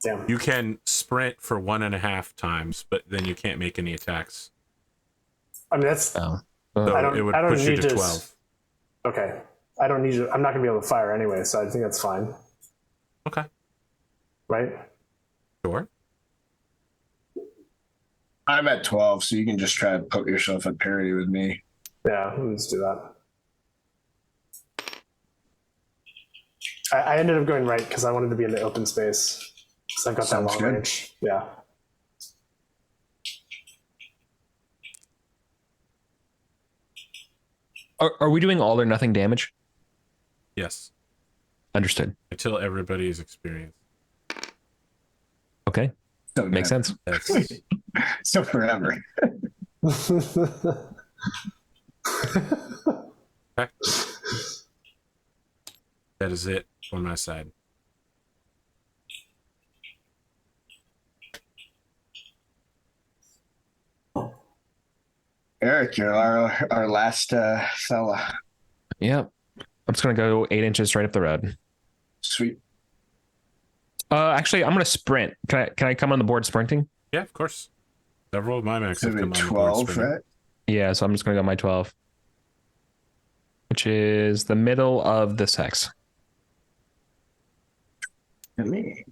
Damn. You can sprint for 1.5 times, but then you can't make any attacks. I mean, that's Oh. So I don't- it would I don't push you need to to 12. okay. I don't need you. I'm not going to be able to fire anyway, so I think that's fine. Okay. Right? Sure. I'm at 12, so you can just try to put yourself at parity with me. Yeah, let's do that. I ended up going right because I wanted to be in the open space. Because I've got Sounds that long good. range. Yeah. Are we doing all or nothing damage? Yes. Understood. Until everybody is experienced. Okay. So Makes sense. That's So forever. okay. That is it on my side. Eric, you're our last fella. Yep. I'm just gonna go 8 inches right up the road. Sweet. Actually, I'm gonna sprint. Can I come on the board sprinting? Yeah, of course. Several of my mechs So have come on the board 12, sprinting. right? Yeah, so I'm just gonna go my 12, which is the middle of this hex. Me.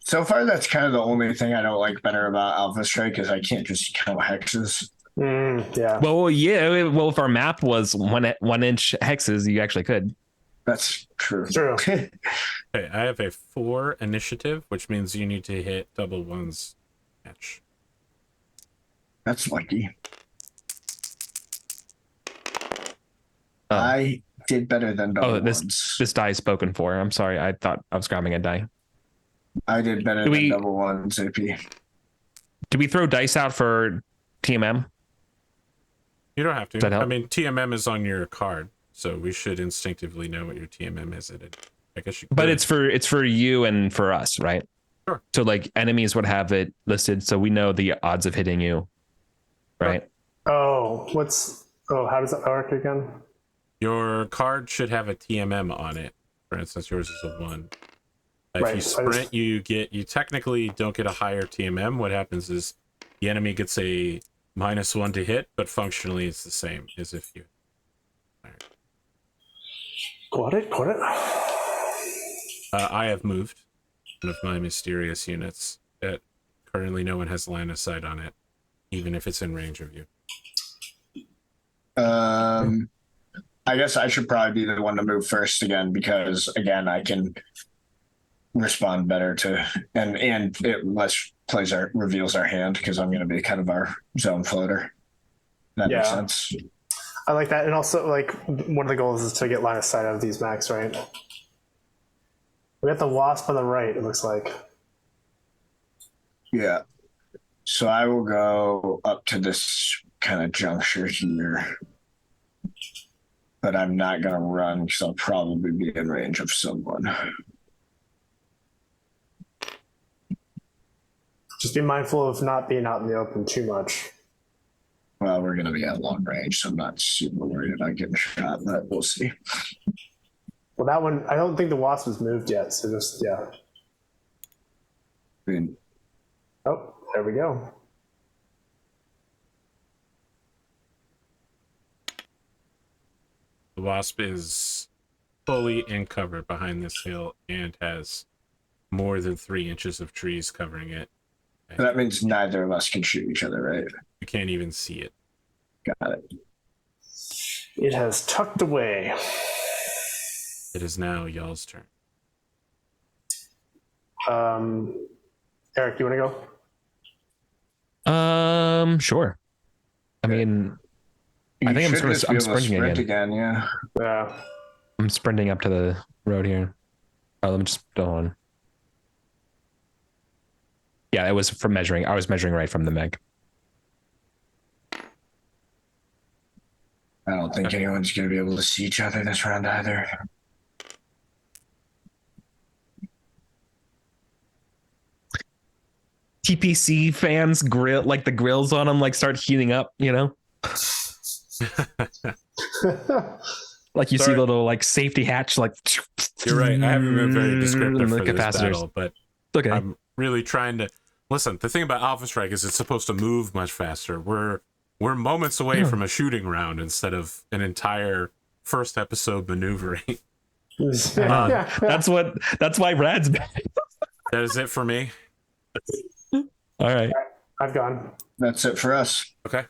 So far, that's kind of the only thing I don't like better about Alpha Strike is I can't just count hexes. Yeah. Well, yeah. Well, if our map was 1 inch hexes, you actually could. That's true. True. Okay, I have a 4 initiative, which means you need to hit double ones match. That's lucky. Oh. I did better than double this ones. this die is spoken for. I'm sorry. I thought I was grabbing a die. I did better than double ones, AP. Do we throw dice out for TMM? You don't have Does that to. help? I mean, TMM is on your card, so we should instinctively know what your TMM is. I guess you could. But it's for you and for us, right? Sure. So like enemies would have it listed, so we know the odds of hitting you, right? Oh, how does that work again? Your card should have a TMM on it. For instance, yours is a 1. If Right, you sprint, you technically don't get a higher TMM. What happens is the enemy gets a -1 to hit, but functionally it's the same as if you. Got it. I have moved one of my mysterious units that currently no one has line of sight on it, even if it's in range of you. I guess I should probably be the one to move first again because again I can respond better to and it reveals our hand because I'm going to be kind of our zone floater. That makes sense. I like that, and also like one of the goals is to get line of sight out of these mechs, right? We got the wasp on the right. It looks like. Yeah. So I will go up to this kind of juncture here. But I'm not going to run because I'll probably be in range of someone. Just be mindful of not being out in the open too much. Well, we're going to be at long range, so I'm not super worried about getting shot, but we'll see. Well, that one, I don't think the wasp has moved yet, so just, yeah. I mean, Oh, there we go. The wasp is fully in cover behind this hill and has more than 3 inches of trees covering it. that means neither of us can shoot each other, right? You can't even see it. Got it. It has tucked away. It is now y'all's turn. Eric, you want to go? Sure. I mean, I think I'm sprinting again. Yeah. Yeah. I'm sprinting up to the road here. Oh, let me just go on. Yeah, it was from measuring. I was measuring right from the meg. I don't think anyone's going to be able to see each other this round either. TPC fans grill, like the grills on them, like start heating up, you know? Like you see little like safety hatch, like. You're right. I haven't been very descriptive the for this capacitors. battle, but Okay. I'm really trying to listen. The thing about Alpha Strike is it's supposed to move much faster. We're We're moments away from a shooting round instead of an entire first episode maneuvering. That's why Brad's back. That is it for me. All right. I've gone. That's it for us. Okay.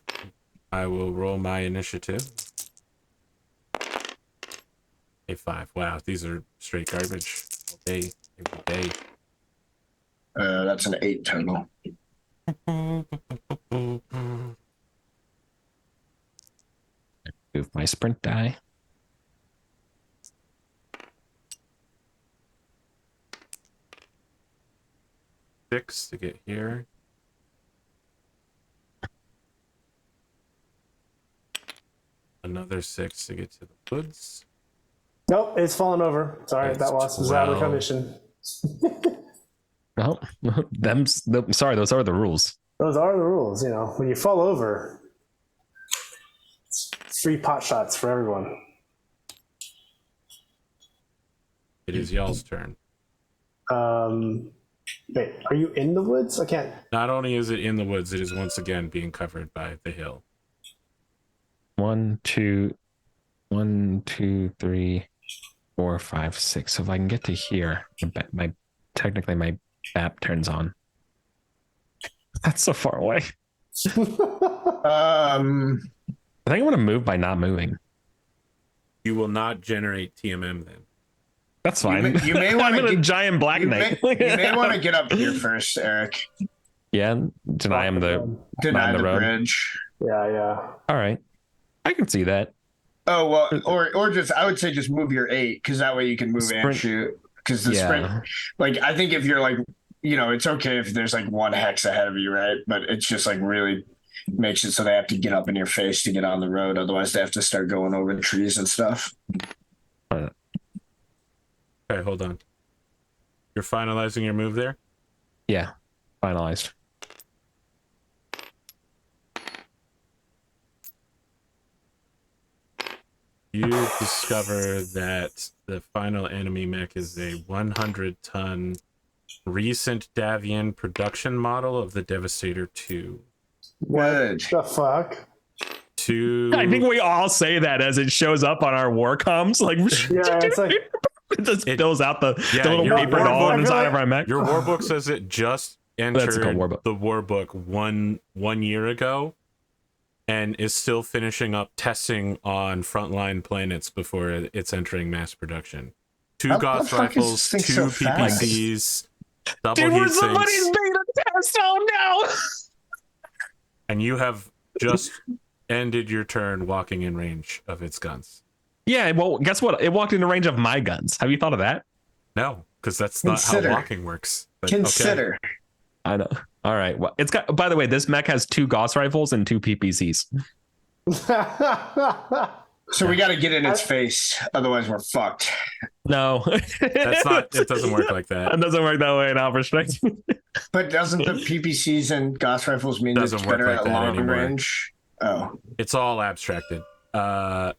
I will roll my initiative. A 5. Wow, these are straight garbage. All day, every day. That's an 8 total. Move my sprint die. Six to get here. Another 6 to get to the woods. Nope, it's fallen over. Sorry, that was out of commission. No, sorry, those are the rules. Those are the rules, when you fall over, it's free pot shots for everyone. It is y'all's turn. Wait, are you in the woods? I can't. Not only is it in the woods, it is once again being covered by the hill. 1, 2, 3, 4, 5, 6. So if I can get to here, technically my map turns on. That's so far away. I think I'm going to move by not moving. You will not generate TMM then. That's fine. You may want I'm in a giant black knight. You may want to get up here first, Eric. Yeah, deny him the road. Bridge. Yeah. All right, I can see that. Oh well, or just I would say just move your 8 because that way you can move Sprint. and shoot. Because the sprint, like I think if you're like, it's okay if there's like 1 hex ahead of you, right? But it's just like really makes it so they have to get up in your face to get on the road. Otherwise, they have to start going over the trees and stuff. Okay, hold on. You're finalizing your move there? Yeah, finalized. You discover that the final enemy mech is a 100-ton recent Davian production model of the Devastator 2. Good. The fuck? I think we all say that as it shows up on our war comms. Like, it's like it just fills out the little your paper doll inside of our mech. Your warbook says it just entered the warbook one year ago and is still finishing up testing on frontline planets before it's entering mass production. 2 Gauss rifles, 2 PPCs, double heat somebody's sinks. beta test. Oh no! And you have just ended your turn walking in range of its guns. Yeah, well, guess what? It walked into range of my guns. Have you thought of that? No, because that's not how walking works. But, Consider. Okay. I know. All right. Well, it's got. By the way, this mech has 2 Gauss rifles and 2 PPCs. So we got to get in its face, otherwise we're fucked. No, that's not. It doesn't work like that. It doesn't work that way in Alpha. But doesn't the PPCs and Gauss rifles mean it's better at long range? Oh, it's all abstracted. I'm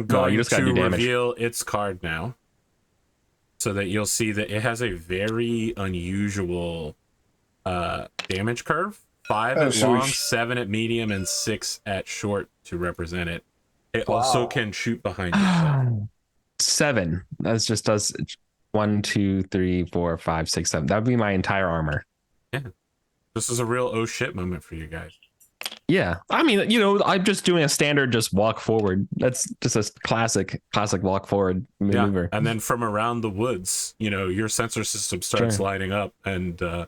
going to reveal its card now, so that you'll see that it has a very unusual damage curve. 5 at long, 7 at medium, and 6 at short to represent it. It also can shoot behind you. 7. That just does 1, 2, 3, 4, 5, 6, 7. That would be my entire armor. Yeah, this is a real oh shit moment for you guys. Yeah, I mean, I'm just doing a standard just walk forward. That's just a classic walk forward maneuver. Yeah. And then from around the woods, your sensor system starts lighting up, and your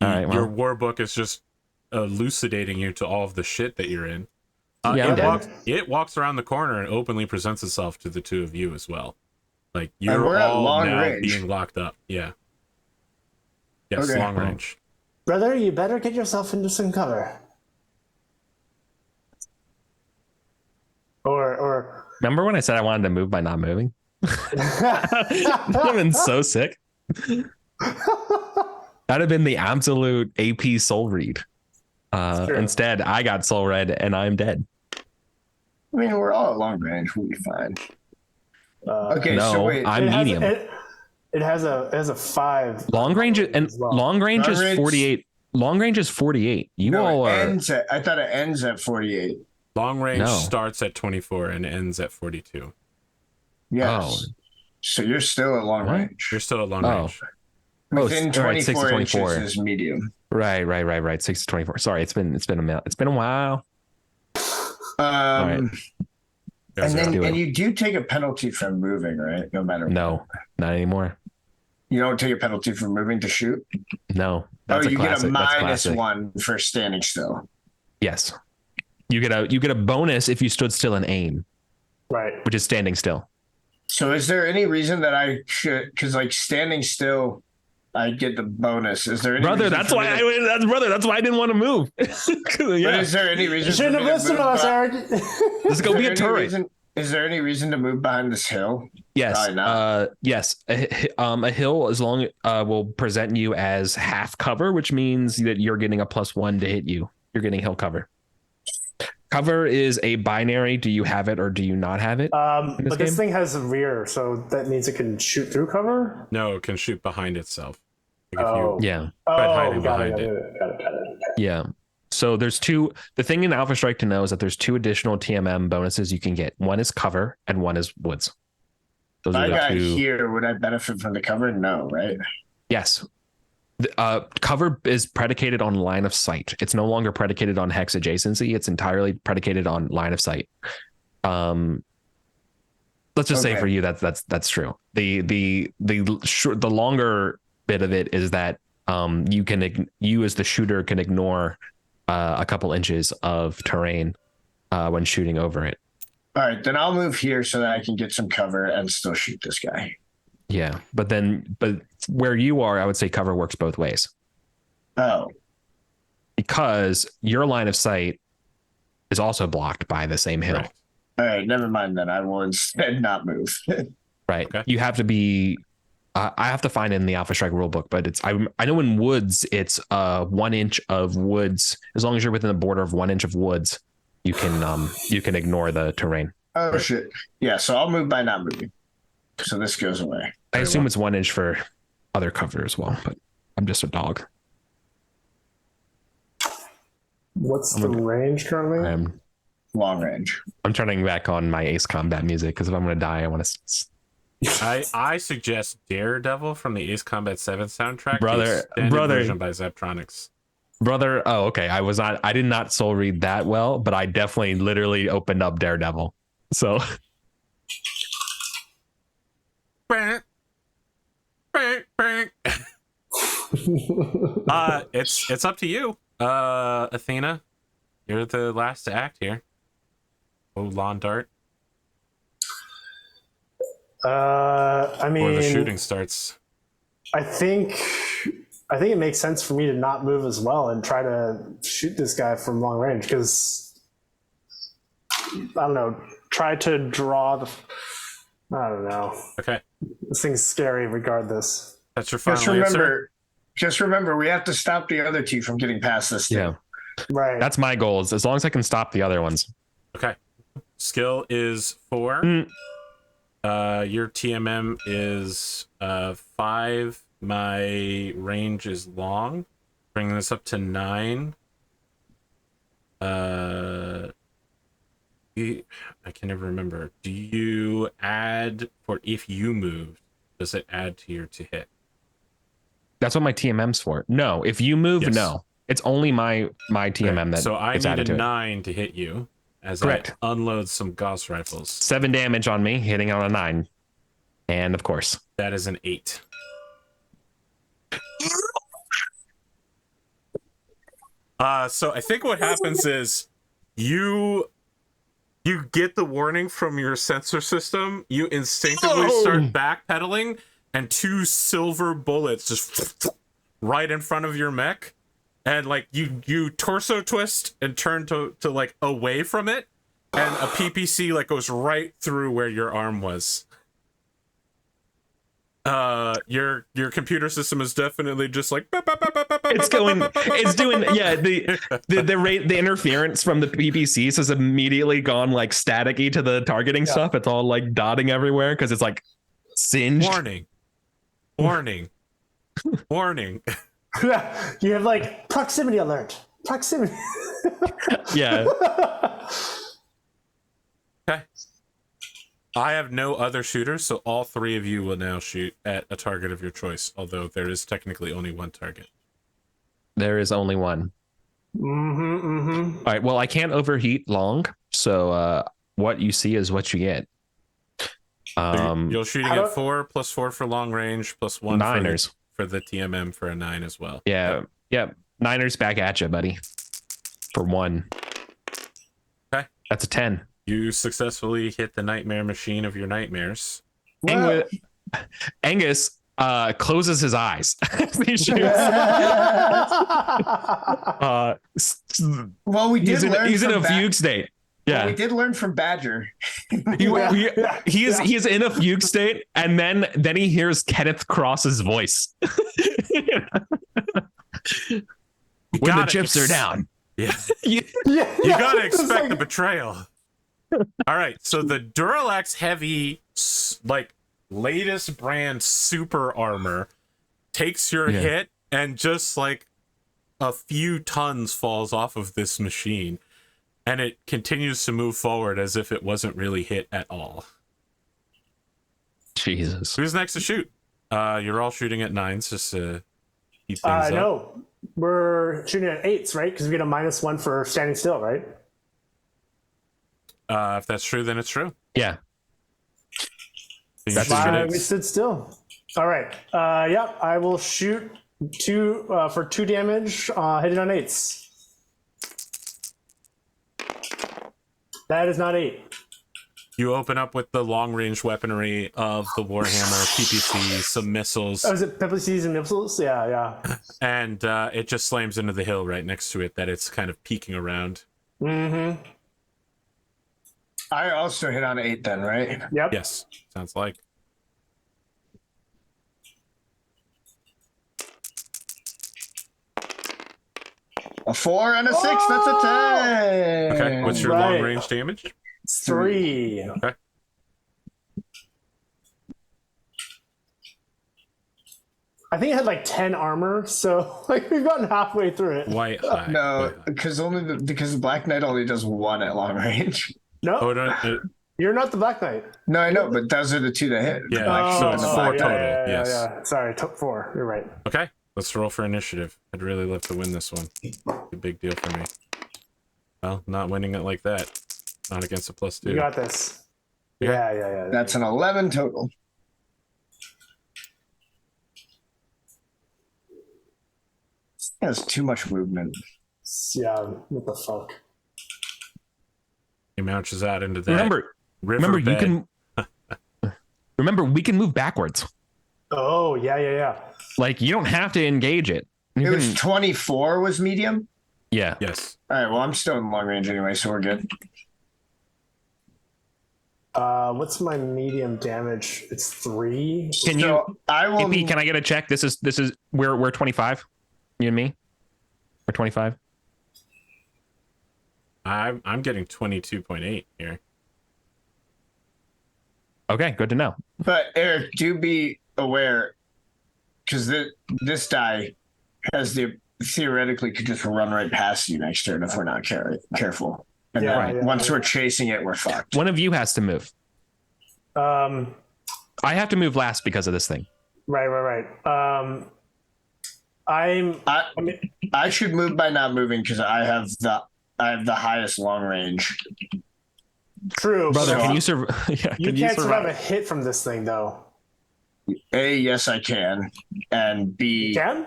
warbook is just elucidating you to all of the shit that you're in. It walks around the corner and openly presents itself to the 2 of you as well. Like you're all now range. Being locked up. Yeah. Yes, okay. Long range. Brother, you better get yourself into some cover. Or remember when I said I wanted to move by not moving? I've been so sick. That'd have been the absolute AP soul read. Instead, I got soul read and I'm dead. I mean, we're all at long range. We'll be fine. Okay, no, so wait. I'm medium. It has a 5. Long range is 48. Long range is 48. You No, all it are. I thought it ends at 48. Long range No. starts at 24 and ends at 42. Yes. Oh. So you're still at long What? range. You're still at long Oh. range. Within all right, 6 to 24 inches 24. is medium. Right. 6 to 24. Sorry, it's been a while. right. Guys And are- then you do take a penalty from moving, right? No matter No, not anymore. You don't take a penalty for moving to shoot. No, that's you classic. get a That's minus classic. 1 for standing still. Yes, you get a bonus if you stood still and aim, Right. which is standing still. So is there any reason that I should? Because like standing still, I get the bonus. Is there any Brother, reason that's for why me to- that's why I didn't want to move. But yeah, is there any reason? You shouldn't for have me listened to move us, behind- Eric. let's go Is be there a any turret. reason- Is there any reason to move behind this hill? Yes. Probably not. Yes. A hill as long will present you as half cover, which means that you're getting a +1 to hit you. You're getting hill cover. Cover is a binary. Do you have it or do you not have it? in But this thing has a rear, so that means it can shoot through cover. No, it can shoot behind itself. Like Oh. Yeah. hiding got behind Got it. Yeah. So there's two. The thing in Alpha Strike to know is that there's 2 additional TMM bonuses you can get. One is cover and one is woods. Those If I are the got 2. here, would I benefit from the cover? No, right? Yes. Cover is predicated on line of sight. It's no longer predicated on hex adjacency. It's entirely predicated on line of sight. Let's just say Okay. for you that's true. The longer bit of it is that you as the shooter can ignore a couple inches of terrain when shooting over it. All right, then I'll move here so that I can get some cover and still shoot this guy. Yeah, but where you are, I would say cover works both ways Oh, because your line of sight is also blocked by the same hill. Right. all right, never mind then. I will instead not move. Right. Okay. You have to be. I have to find it in the Alpha Strike rulebook, but I know in woods it's 1 inch of woods. As long as you're within the border of 1 inch of woods, you can ignore the terrain. Oh shit! Yeah, so I'll move by not moving. So this goes away. I assume it's 1 inch for other cover as well, but I'm just a dog. What's the range currently? Long range. I'm turning back on my Ace Combat music because if I'm gonna die, I want to. I suggest Daredevil from the Ace Combat 7 soundtrack. Brother, the extended brother. version by Zeptronics. Brother, oh okay. I did not soul read that well, but I definitely literally opened up Daredevil. So It's up to you, Athena. You're the last to act here. Oh, lawn dart. I mean, Before the shooting starts. I think it makes sense for me to not move as well and try to shoot this guy from long range because I don't know. Try to draw the. I don't know. Okay, This thing's scary regardless. that's your final answer. Just remember, we have to stop the other two from getting past this thing. yeah, Right. that's my goals. As long as I can stop the other ones. Okay, skill is 4. Your TMM is 5. My range is long, bringing this up to 9. I can never remember. Do you add for if you moved? Does it add to your to hit? That's what my TMM's for. No, if you move, Yes. no. It's only my TMM that So I gets need added a to it. 9 to hit you as Correct. I unload some Gauss rifles. 7 damage on me, hitting on a 9. And of course. That is an 8. So I think what happens is you get the warning from your sensor system, you instinctively start backpedaling, and 2 silver bullets just right in front of your mech, and like you torso twist and turn to like away from it, and a PPC like goes right through where your arm was. Your computer system is definitely just like It's doing the interference from the PPCs has immediately gone like staticky to the targeting stuff. It's all like dotting everywhere because it's like singed. warning. You have like proximity alert. Proximity. Yeah. Okay. I have no other shooters, so all three of you will now shoot at a target of your choice, although there is technically only one target. There is only one. All right. Well, I can't overheat long, so what you see is what you get. So you're shooting at 4 + 4 for long range, +1 Niners for the TMM for a 9 as well. Yeah. Yep. Niners back at you, buddy. For 1. Okay. That's a 10. You successfully hit the nightmare machine of your nightmares. Angus closes his eyes. He shoots. Well, we did learn he's in from a fugue state. Yeah, well, we did learn from Badger. He is in a fugue state, and then he hears Kenneth Cross's voice. When the chips are down. Yeah. You gotta expect the betrayal. All right, so the Duralax Heavy, like, latest brand super armor takes your hit, and just like a few tons falls off of this machine, and it continues to move forward as if it wasn't really hit at all. Jesus. Who's next to shoot? You're all shooting at 9s just to keep things up. No, we're shooting at 8s, right? Because we get a -1 for standing still, right? If that's true, then it's true. Yeah. That's we stood still. All right. Yep. I will shoot 2 for 2 damage, hitting on 8s. That is not 8. You open up with the long-range weaponry of the Warhammer, PPC, some missiles. Oh, is it PPCs and missiles? Yeah. And it just slams into the hill right next to it that it's kind of peeking around. Mm-hmm. I also hit on 8 then, right? Yep. Yes, sounds like. A 4 and a 6, that's a 10. Okay, what's your long-range damage? 3. Okay. I think it had like 10 armor, so like we've gotten halfway through it. White high. No, because the Black Knight only does 1 at long range. No, Oh, no, you're not the Black Knight. No, I know, but those are the 2 that hit. Yeah, so it's 4 total. Yes. Yeah. Sorry, 4. You're right. Okay, let's roll for initiative. I'd really love to win this one. It's a big deal for me. Well, not winning it like that. Not against a +2. You got this. Yeah. Yeah. That's an 11 total. That's too much movement. Yeah, what the fuck? He mounches out into that. Remember, you can. Remember, we can move backwards. Oh, yeah. Like, you don't have to engage it. It was 24 was medium? Yeah. Yes. All right, well, I'm still in long range anyway, so we're good. What's my medium damage? It's 3. Can I will. AP, can I get a check? This is we're 25. You and me? We're 25. I'm getting 22.8 here. Okay, good to know. But Eric, do be aware, because this die has theoretically could just run right past you next turn if we're not careful. And then once we're chasing it, we're fucked. One of you has to move. I have to move last because of this thing. Right. I should move by not moving because I have the highest long range. True, brother. so Can you survive? You can't survive a hit from this thing, though. A, yes, I can, and B, You can?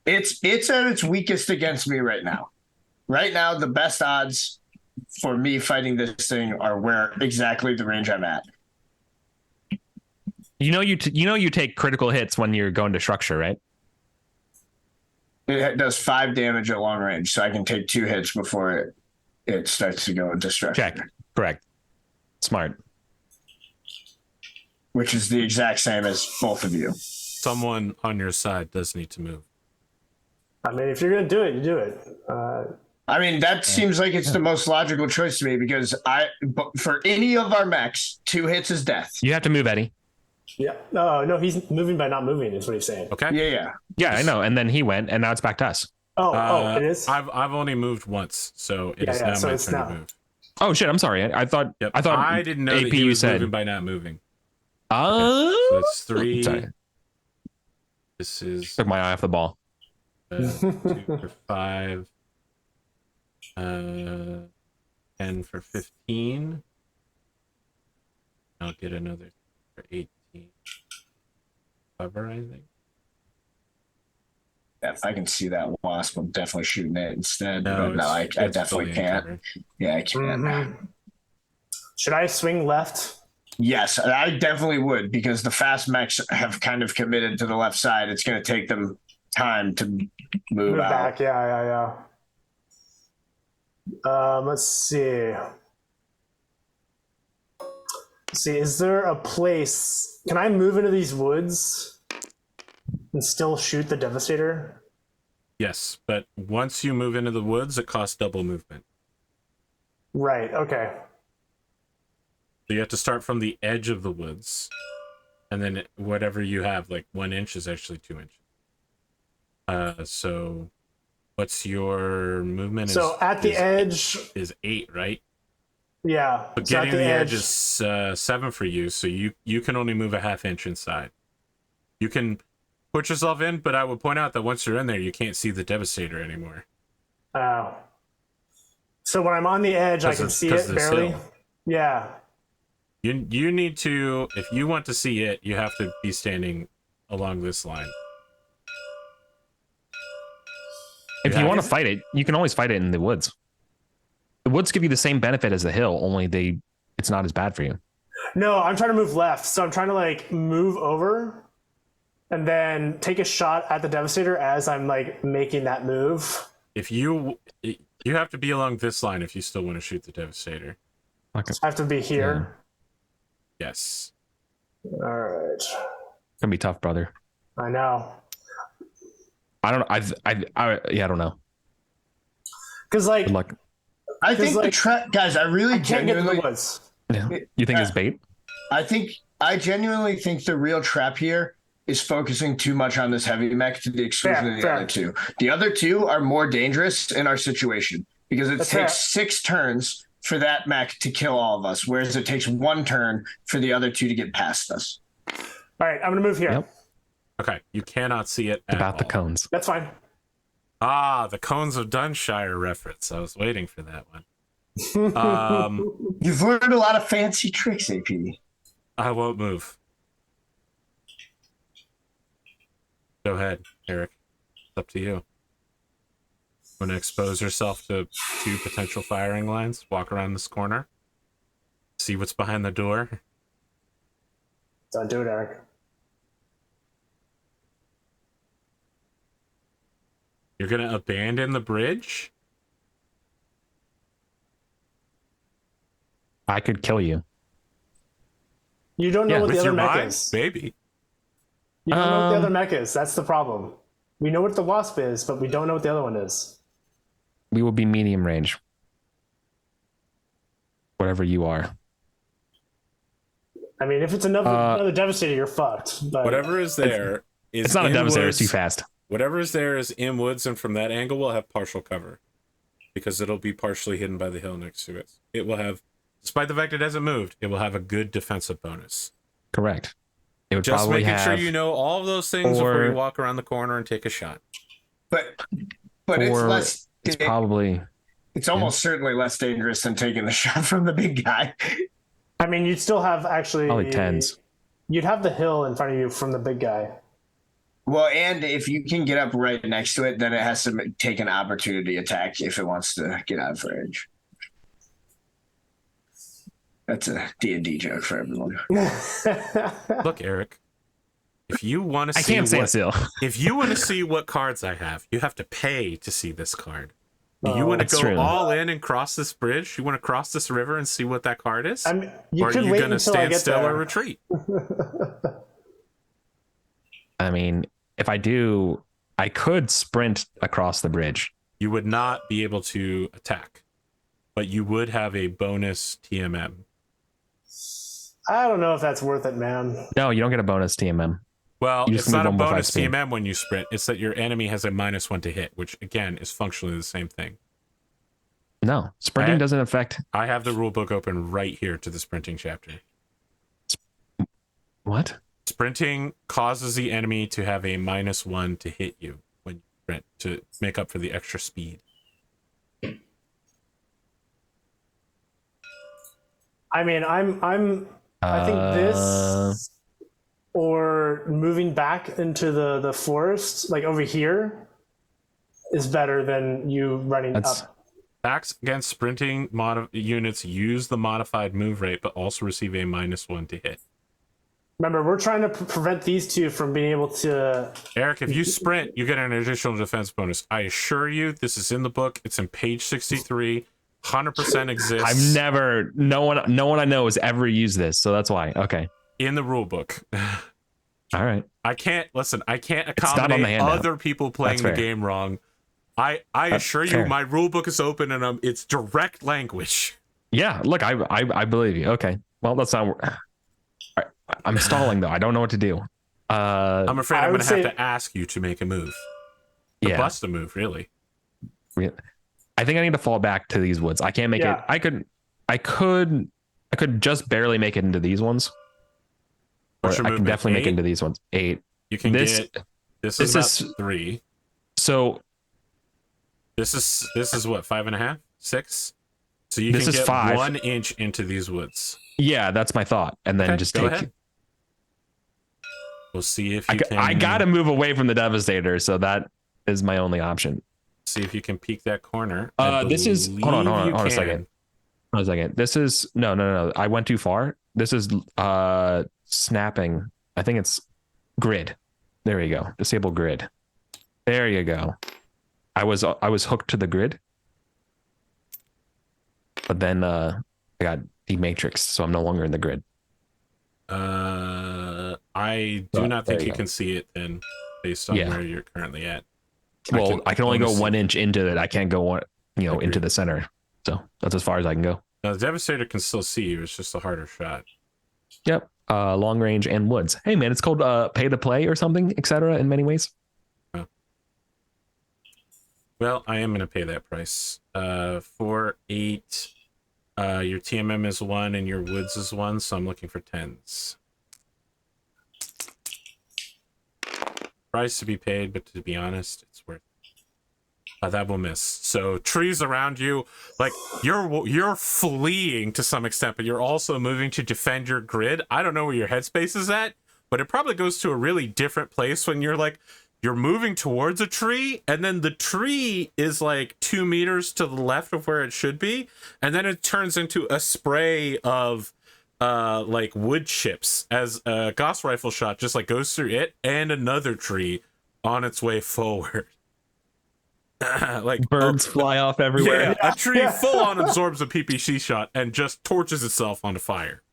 it's at its weakest against me right now. Right now, the best odds for me fighting this thing are where exactly the range I'm at. You take critical hits when you're going to structure, right? It does 5 damage at long range, so I can take 2 hits before it starts to go into structure. Check. Correct. Smart. Which is the exact same as both of you. Someone on your side does need to move. I mean, if you're gonna do it, you do it. I mean, that seems like it's the most logical choice to me because for any of our mechs, 2 hits is death. You have to move, Eddie. Yeah. No, he's moving by not moving. Is what he's saying. Okay. Yeah, I know. And then he went, and now it's back to us. It is. I've only moved once, so it is now so my it's turn now. to move. Oh shit! I'm sorry. I thought. Yep. I thought. I didn't know AP that he you was said. moving by not moving. Oh. So that's 3. Sorry. This is Took my eye off the ball. 2 for 5. 10 for 15. I'll get another for 18. Cover, I think. Yeah, if I can see that wasp, I'm definitely shooting it instead. No, but no, I definitely can't. Covered. Yeah, I can't. Mm-hmm. Should I swing left? Yes, I definitely would, because the fast mechs have kind of committed to the left side. It's going to take them time to move out. Back. Yeah. Let's see. Is there a place? Can I move into these woods and still shoot the Devastator? Yes, but once you move into the woods, it costs double movement. Right. Okay. So you have to start from the edge of the woods, and then whatever you have, like 1 inch is actually 2 inches. So what's your movement? So at the edge is 8, right? Yeah. But getting the edge is 7 for you, so you can only move a ½ inch inside. You can put yourself in, but I would point out that once you're in there, you can't see the Devastator anymore. Oh. So when I'm on the edge, I can see it barely. Hill. Yeah. You need to, if you want to see it, you have to be standing along this line. If you want to fight it, you can always fight it in the woods. The woods give you the same benefit as the hill, only it's not as bad for you. No, I'm trying to move left. So I'm trying to like move over and then take a shot at the Devastator as I'm like making that move. If you have to be along this line if you still want to shoot the Devastator. Okay. So I have to be here. Yes. All right. It's gonna be tough, brother. I know. I don't. I don't know. Because like, Good luck. I think the trap, guys. I really can't get to genuinely. the woods. Yeah. You think it's bait? I genuinely think the real trap here is focusing too much on this heavy mech to the exclusion of the other two. The other two are more dangerous in our situation because it takes 6 turns for that mech to kill all of us, whereas it takes 1 turn for the other 2 to get past us. All right, I'm gonna move here. Yep. Okay, you cannot see it About all. the cones. That's fine. Ah, the Cones of Dunshire reference. I was waiting for that one. You've learned a lot of fancy tricks, AP. I won't move. Go ahead, Eric. It's up to you. Want to expose yourself to 2 potential firing lines? Walk around this corner. See what's behind the door. Don't do it, Eric. You're going to abandon the bridge? I could kill you. You don't know what With the other your mech mind? is. Maybe. You don't know what the other mech is. That's the problem. We know what the Wasp is, but we don't know what the other one is. We will be medium range. Whatever you are. I mean, if it's another Devastator, you're fucked. But Whatever is there is It's not a in Devastator. woods. It's too fast. Whatever is there is in woods, and from that angle, we'll have partial cover. Because it'll be partially hidden by the hill next to it. It will have, despite the fact it hasn't moved, it will have a good defensive bonus. Correct. It would Just probably making sure have, you know all of those things before you walk around the corner and take a shot. But it's less. It's probably. It's almost certainly less dangerous than taking the shot from the big guy. I mean, you'd still have actually Probably 10s. You'd have the hill in front of you from the big guy. Well, and if you can get up right next to it, then it has to take an opportunity attack if it wants to get out of range. That's a D&D joke for everyone. Look, Eric, if you want to I see can't stand still. if you want to see what cards I have, you have to pay to see this card. You want to That's go true. all in and cross this bridge? You want to cross this river and see what that card is? I mean, you or are could you wait going to until I stand get still there. or retreat? I mean, if I do, I could sprint across the bridge. You would not be able to attack, but you would have a bonus TMM. I don't know if that's worth it, man. No, you don't get a bonus TMM. Well, You just it's not a move 1 more bonus 5 speed. TMM when you sprint. It's that your enemy has a -1 to hit, which again is functionally the same thing. No, sprinting doesn't affect. I have the rule book open right here to the sprinting chapter. What? Sprinting causes the enemy to have a -1 to hit you when you sprint to make up for the extra speed. I mean, I think this or moving back into the forest, like over here, is better than you running up. Attacks against sprinting units use the modified move rate, but also receive a -1 to hit. Remember, we're trying to prevent these two from being able to. Eric, if you sprint, you get an additional defense bonus. I assure you, this is in the book. It's in page 63. 100% exists. I've never. No one I know has ever used this, so that's why. Okay. In the rule book. All right. I can't accommodate not on the handout. other people playing the game wrong. I assure you, fair. my rule book is open and it's direct language. Yeah. Look, I believe you. Okay. Well, that's not. I'm stalling though. I don't know what to do. I'm afraid I'm going to have to ask you to make a move. To bust a move, really. I think I need to fall back to these woods. I can't make it. I could just barely make it into these ones. Or I can definitely make it into these ones. 8. You can get. This is 3. So. This is what, 5.5, 6. So you can get 5. 1 inch into these woods. Yeah, that's my thought, and then just take. Ahead. We'll see if you can. I gotta move away from the Devastator, so that is my only option. See if you can peek that corner. This is. Hold on a second. Hold on a second. This is no. I went too far. This is snapping. I think it's grid. There you go. Disable grid. There you go. I was hooked to the grid, but then I got dematrixed, so I'm no longer in the grid. I do not think you can see it then, based on where you're currently at. Well, I can only go 1 inch into it. I can't go into the center. So that's as far as I can go. Now, the Devastator can still see you. It's just a harder shot. Yep. Long range and woods. Hey man, it's called pay to play or something, etc. in many ways. Well, I am going to pay that price. 4, 8. Your TMM is 1 and your woods is 1, so I'm looking for 10s. Price to be paid, but to be honest, it's worth it. That will miss. So trees around you, like you're fleeing to some extent, but you're also moving to defend your grid. I don't know where your headspace is at, but it probably goes to a really different place when you're moving towards a tree, and then the tree is like 2 meters to the left of where it should be, and then it turns into a spray of like wood chips as a Gauss rifle shot just like goes through it and another tree on its way forward. Like birds fly off everywhere. Yeah, a tree full on absorbs a PPC shot and just torches itself onto fire.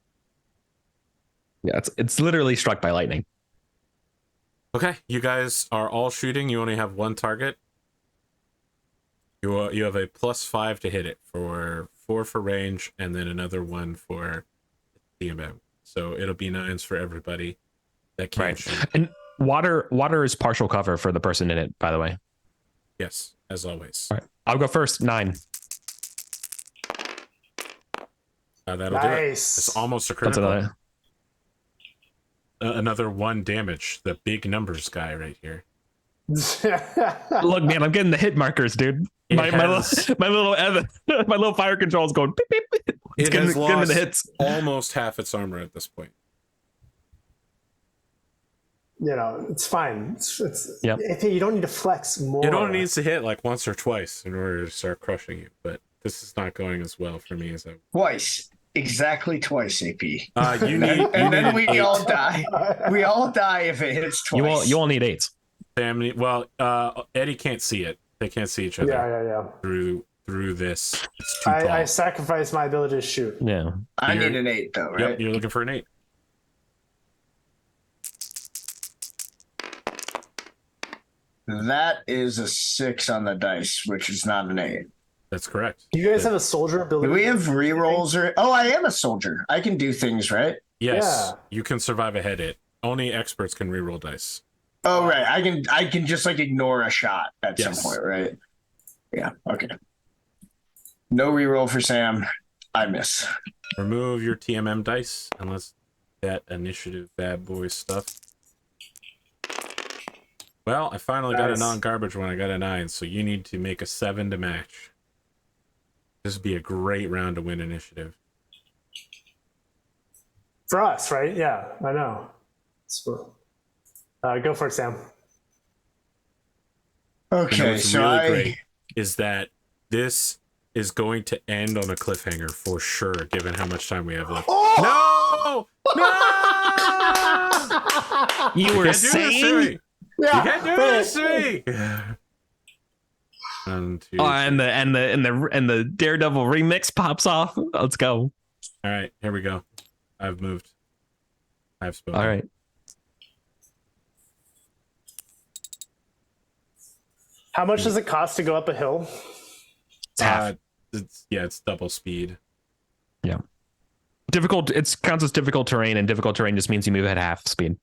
Yeah, it's literally struck by lightning. Okay, you guys are all shooting. You only have 1 target. You have a +5 to hit it for 4 for range, and then another 1 for TMM. So it'll be 9s for everybody that can't shoot. And water is partial cover for the person in it, by the way. Yes, as always. All right, I'll go first. 9. That'll do it. It's almost a critical. Another 1 damage. The big numbers guy right here. Look, man, I'm getting the hit markers, dude. My little fire control is going beep, beep, beep. It's getting the hits. Almost half its armor at this point. It's fine. Yep. You don't need to flex more. It only needs to hit like once or twice in order to start crushing you, but this is not going as well for me as I. Twice. Exactly twice, AP. Then we all die. We all die if it hits twice. You all need 8s. Family. Well, Eddie can't see it. They can't see each other. Yeah. Through this. It's too tall. I sacrifice my ability to shoot. Yeah. I need an 8 though, right? Yep, you're looking for an 8. That is a 6 on the dice, which is not an 8. That's correct. Do you guys have a soldier ability? Do we have rerolls or? Oh, I am a soldier. I can do things, right? Yes, Yeah. you can survive a head hit. Only experts can reroll dice. Oh, right. I can just like ignore a shot at Yes. some point, right? Yeah. Okay. No reroll for Sam. I miss. Remove your TMM dice unless that initiative bad boy stuff. Well, I finally got a non-garbage one. I got a 9, so you need to make a 7 to match. This would be a great round to win initiative. For us, right? Yeah, I know. Go for it, Sam. Okay, You know what's so really great is that this is going to end on a cliffhanger for sure, given how much time we have left. Oh! No! You were can't do this to me. Yeah. You can't do this to me. One, two, and the Daredevil remix pops off. Let's go. All right, here we go. I've moved. I've spoken. All right. How much does it cost to go up a hill? It's half. It's double speed. Yeah. Difficult. It counts as difficult terrain, and difficult terrain just means you move at half speed.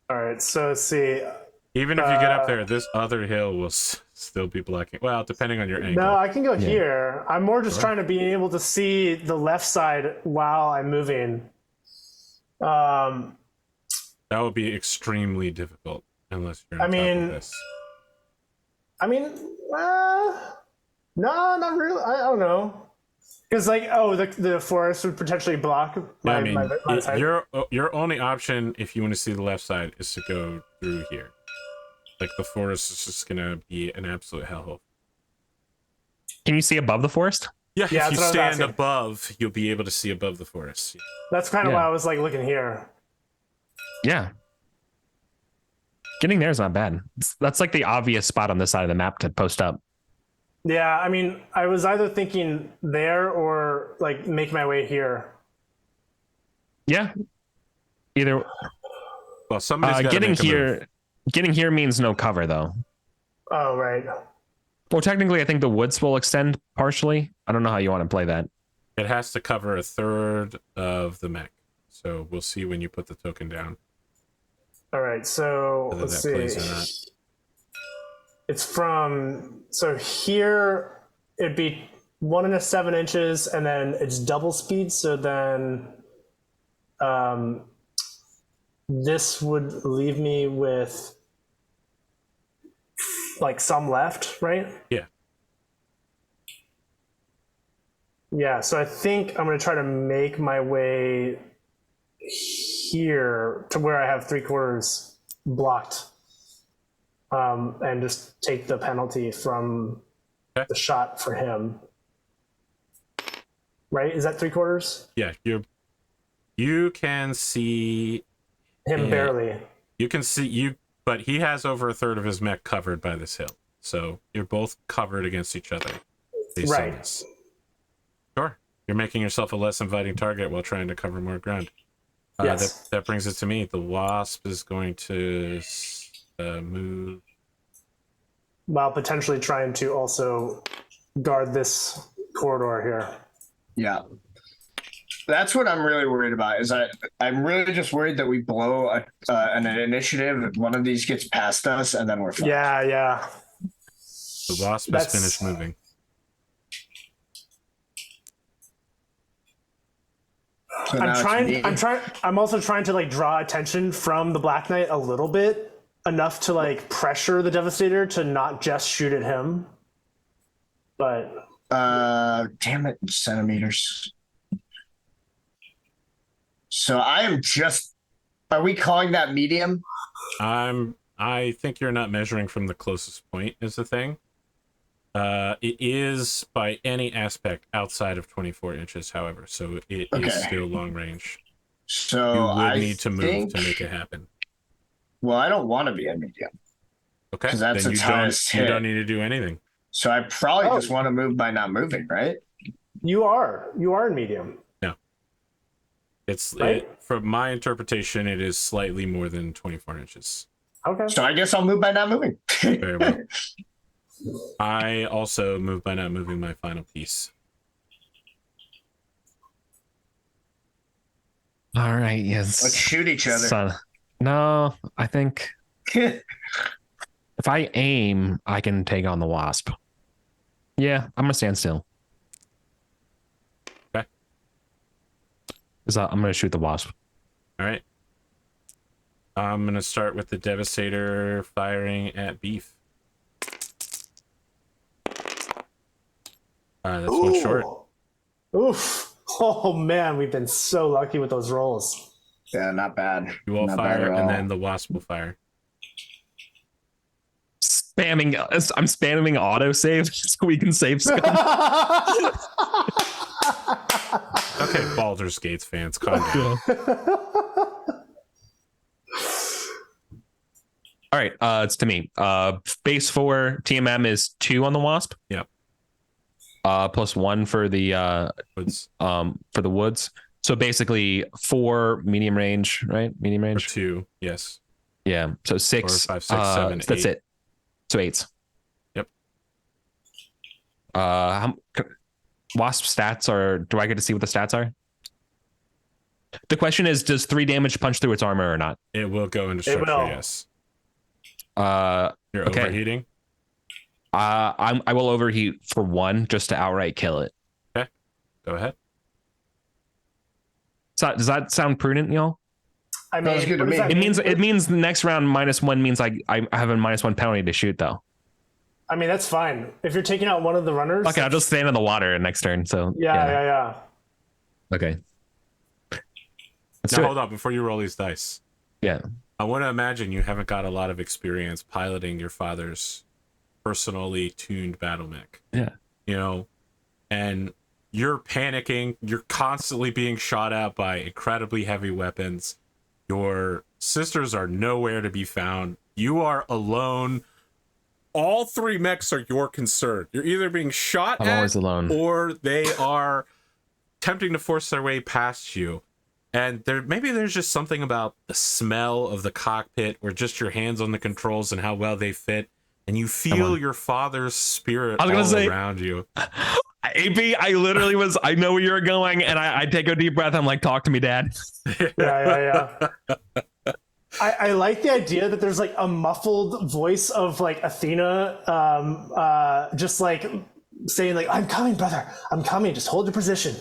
All right, so let's see. Even if you get up there, this other hill will still be blocking. Well, depending on your angle. No, I can go here. I'm more just trying to be able to see the left side while I'm moving. That would be extremely difficult unless you're on top of this. No, not really. I don't know. Because the forest would potentially block my side. Your only option if you want to see the left side is to go through here. Like the forest is just gonna be an absolute hellhole. Can you see above the forest? Yeah, if you stand above, you'll be able to see above the forest. That's kind of why I was like looking here. Yeah. Getting there is not bad. That's like the obvious spot on this side of the map to post up. Yeah, I mean, I was either thinking there or like make my way here. Yeah. Either. Well, somebody's getting here means no cover though. Oh, right. Well, technically, I think the woods will extend partially. I don't know how you want to play that. It has to cover a third of the mech. So we'll see when you put the token down. All right, so let's see. It's from, so here it'd be 1 7 inches, and then it's double speed. So then this would leave me with like some left, right? Yeah. Yeah, so I think I'm going to try to make my way here to where I have 3/4 blocked, and just take the penalty from the shot for him. Right? Is that 3/4? Yeah, you can see him barely. You can see you, but he has over a third of his mech covered by this hill, so you're both covered against each other. Right. Sure, you're making yourself a less inviting target while trying to cover more ground. Yes. That brings it to me. The wasp is going to move while potentially trying to also guard this corridor here. Yeah. That's what I'm really worried about. I'm really just worried that we blow an initiative. If one of these gets past us, and then we're fucked. Yeah. The wasp has finished moving. So I'm also trying to like draw attention from the Black Knight a little bit, enough to like pressure the Devastator to not just shoot at him. But damn it, centimeters. So I am just. Are we calling that medium? I think you're not measuring from the closest point is the thing. It is by any aspect outside of 24 inches, however, so it is still long range. So you would need to move to make it happen. Well, I don't want to be a medium. Okay, because that's then you don't need to do anything. So I probably just want to move by not moving, right? You are in medium. No, it's right? From my interpretation, it is slightly more than 24 inches. Okay. So I guess I'll move by not moving. Very well. I also move by not moving my final piece. All right. Yes. Let's shoot each other. Son. No, I think if I aim, I can take on the wasp. Yeah, I'm gonna stand still. Okay. Because I'm gonna shoot the wasp. All right. I'm gonna start with the Devastator firing at beef. That's one short. Oof. Oh man, we've been so lucky with those rolls. Yeah, not bad. You will Not fire, bad at and all. then the wasp will fire. I'm spamming autosave so we can save scum. Okay, Baldur's Gates fans, calm down. All right, it's to me. Base 4 TMM is 2 on the wasp. Yep. Plus 1 for the woods. So basically 4 medium range, right? Medium Or range. 2, yes. Yeah. So 6. 4, 5, 6, 7, so that's 8. it. So 8s. Yep. Wasp stats are. Do I get to see what the stats are? The question is, does 3 damage punch through its armor or not? It will go into It structure, will. yes. Okay. You're overheating? I will overheat for 1 just to outright kill it. Okay. Go ahead. So, does that sound prudent, y'all? I mean, Sounds good to what does me. that It means the next round -1 means I have a -1 penalty to shoot though. I mean, that's fine. If you're taking out one of the runners. Okay, I'll just stand in the water next turn. So Yeah. Okay. Let's Now do it. hold on, before you roll these dice. Yeah. I want to imagine you haven't got a lot of experience piloting your father's personally tuned Battlemech. Yeah. You know, and you're panicking. You're constantly being shot at by incredibly heavy weapons. Your sisters are nowhere to be found. You are alone. All 3 mechs are your concern. You're either being shot I'm at always alone. or they are attempting to force their way past you. And there's just something about the smell of the cockpit or just your hands on the controls and how well they fit. And you feel your father's spirit I was gonna all say- around you. AP, I literally was. I know where you're going, and I take a deep breath. I'm like, talk to me, Dad. Yeah. I like the idea that there's like a muffled voice of like Athena, just like saying like, "I'm coming, brother. I'm coming. Just hold your position."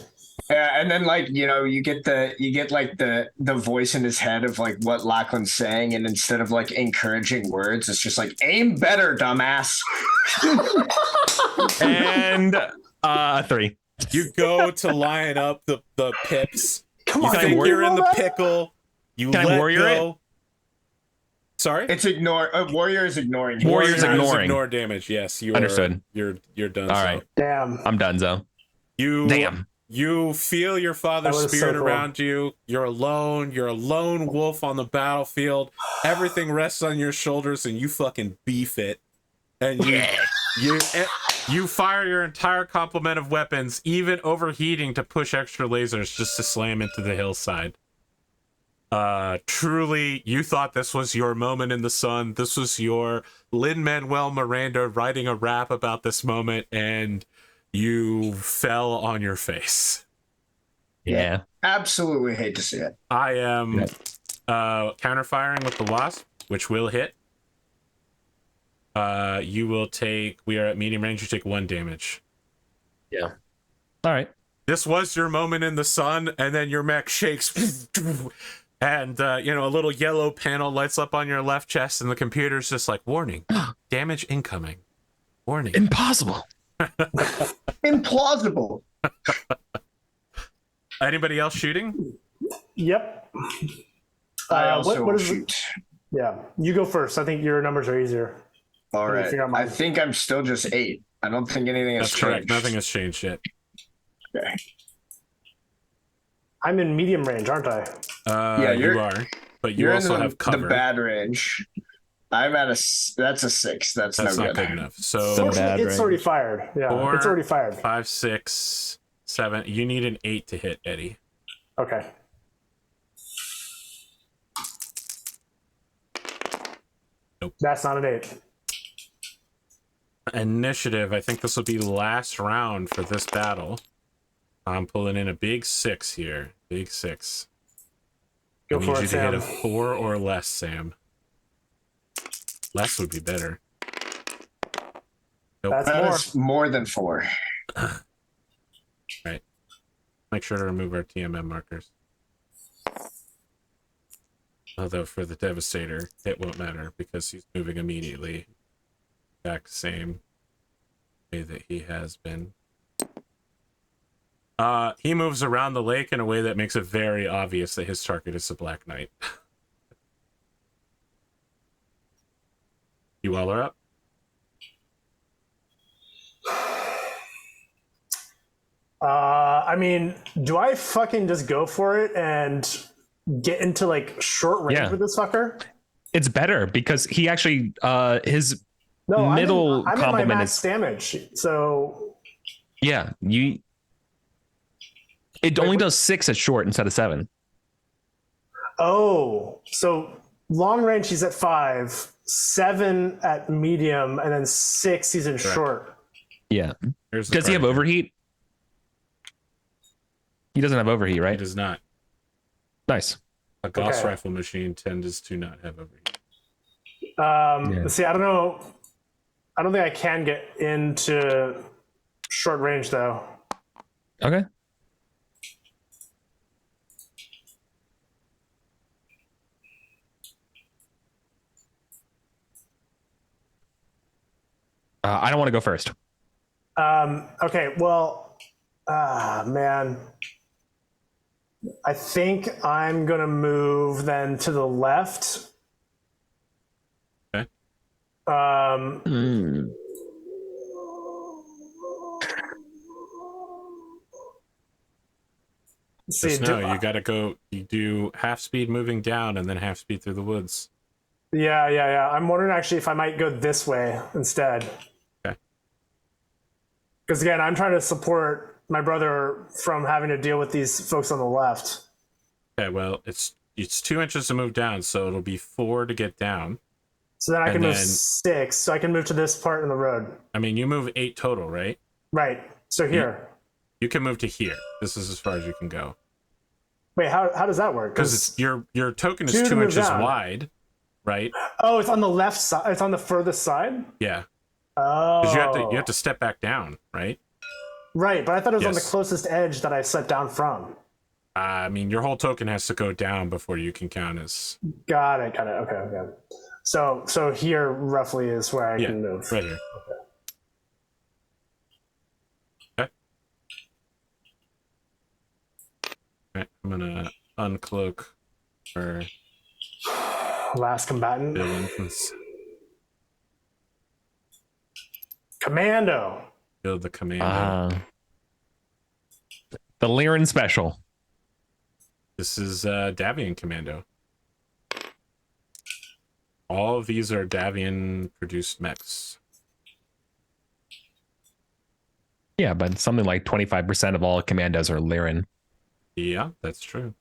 Yeah, and then like you get like the voice in his head of like what Lachlan's saying, and instead of like encouraging words, it's just like aim better, dumbass. And 3. You go to line up the pips. Come You on, think can you're you in roll the that? pickle. You Can I let warrior go. Sorry? It's warrior is ignoring. Warrior's ignoring. Ignore damage. Yes, you Understood. You're done. All so. right. Damn. I'm done, Zo. You feel your father's That was so spirit cool. around you. You're alone. You're a lone wolf on the battlefield. Everything rests on your shoulders, and you fucking beef it. And you fire your entire complement of weapons, even overheating to push extra lasers just to slam into the hillside. Truly, you thought this was your moment in the sun. This was your Lin-Manuel Miranda writing a rap about this moment, and you fell on your face. Yeah. Absolutely hate to see it. I am counter-firing with the wasp, which will hit. You will take, we are at medium range, you take 1 damage. Yeah. All right. This was your moment in the sun, and then your mech shakes, and a little yellow panel lights up on your left chest, and the computer's just like, warning, damage incoming. Warning. Impossible. Implausible. Anybody else shooting? Yep. I also what will is shoot. Yeah, you go first. I think your numbers are easier. All Let me right. figure out I mine. think I'm still just 8. I don't think anything has That's correct. changed. Nothing has changed yet. Okay. I'm in medium range, aren't I? Yeah, you are, but you You're also in have cover. the bad range. I'm at that's a 6. That's That's no not good. good enough. So Some Fortunately, bad it's range. already fired. Yeah, 4, it's already fired. 5, 6, 7. You need an 8 to hit, Eddie. Okay. Nope. That's not an 8. Initiative. I think this will be the last round for this battle. I'm pulling in a big 6 here. Big 6. I Go need for you it, to hit a Sam. 4 or less, Sam. Less would be better. Nope. That's That more. is more than 4. Right. Make sure to remove our TMM markers. Although for the Devastator, it won't matter because he's moving immediately. Exact same way that he has been. He moves around the lake in a way that makes it very obvious that his target is the Black Knight. You all are up? I mean, do I fucking just go for it and get into like short range with this fucker? It's better because he actually his No, middle I'm in my complement max is damage. So yeah, it only does 6 at short instead of 7. oh, so long range he's at 5, 7 at medium, and then 6 he's in short. Yeah. Here's the Does he have card here. overheat? He doesn't have overheat, He right? does not. Nice. A Gauss Okay. rifle machine tends to not have overheat. See, I don't know. I don't think I can get into short range though. Okay. I don't want to go first. Okay, well, man. I think I'm gonna move then to the left. Okay. See, Just know you gotta go. You do half speed moving down and then half speed through the woods. yeah. I'm wondering actually if I might go this way instead. Okay. Because again, I'm trying to support my brother from having to deal with these folks on the left. Okay, well, it's 2 inches to move down, so it'll be 4 to get down. So then I can And move then- 6. So I can move to this part in the road. I mean, you move 8 total, right? Right. So here. You can move to here. This is as far as you can go. Wait, how does that work? Because your token is 2 to 2 move inches down. wide, right? Oh, it's on the left side. It's on the furthest side. Yeah. Oh. Because you have to step back down, right? Right, but I thought it was on the Yes. closest edge that I set down from. I mean, your whole token has to go down before you can count as Got it. Okay. So here roughly is where I can move. right here. Okay. All right, I'm gonna uncloak our Last combatant. villains. Commando. Build the commando. The Lyran special. This is Davian Commando. All of these are Davian produced mechs. Yeah, but something like 25% of all commandos are Lyran. Yeah, that's true.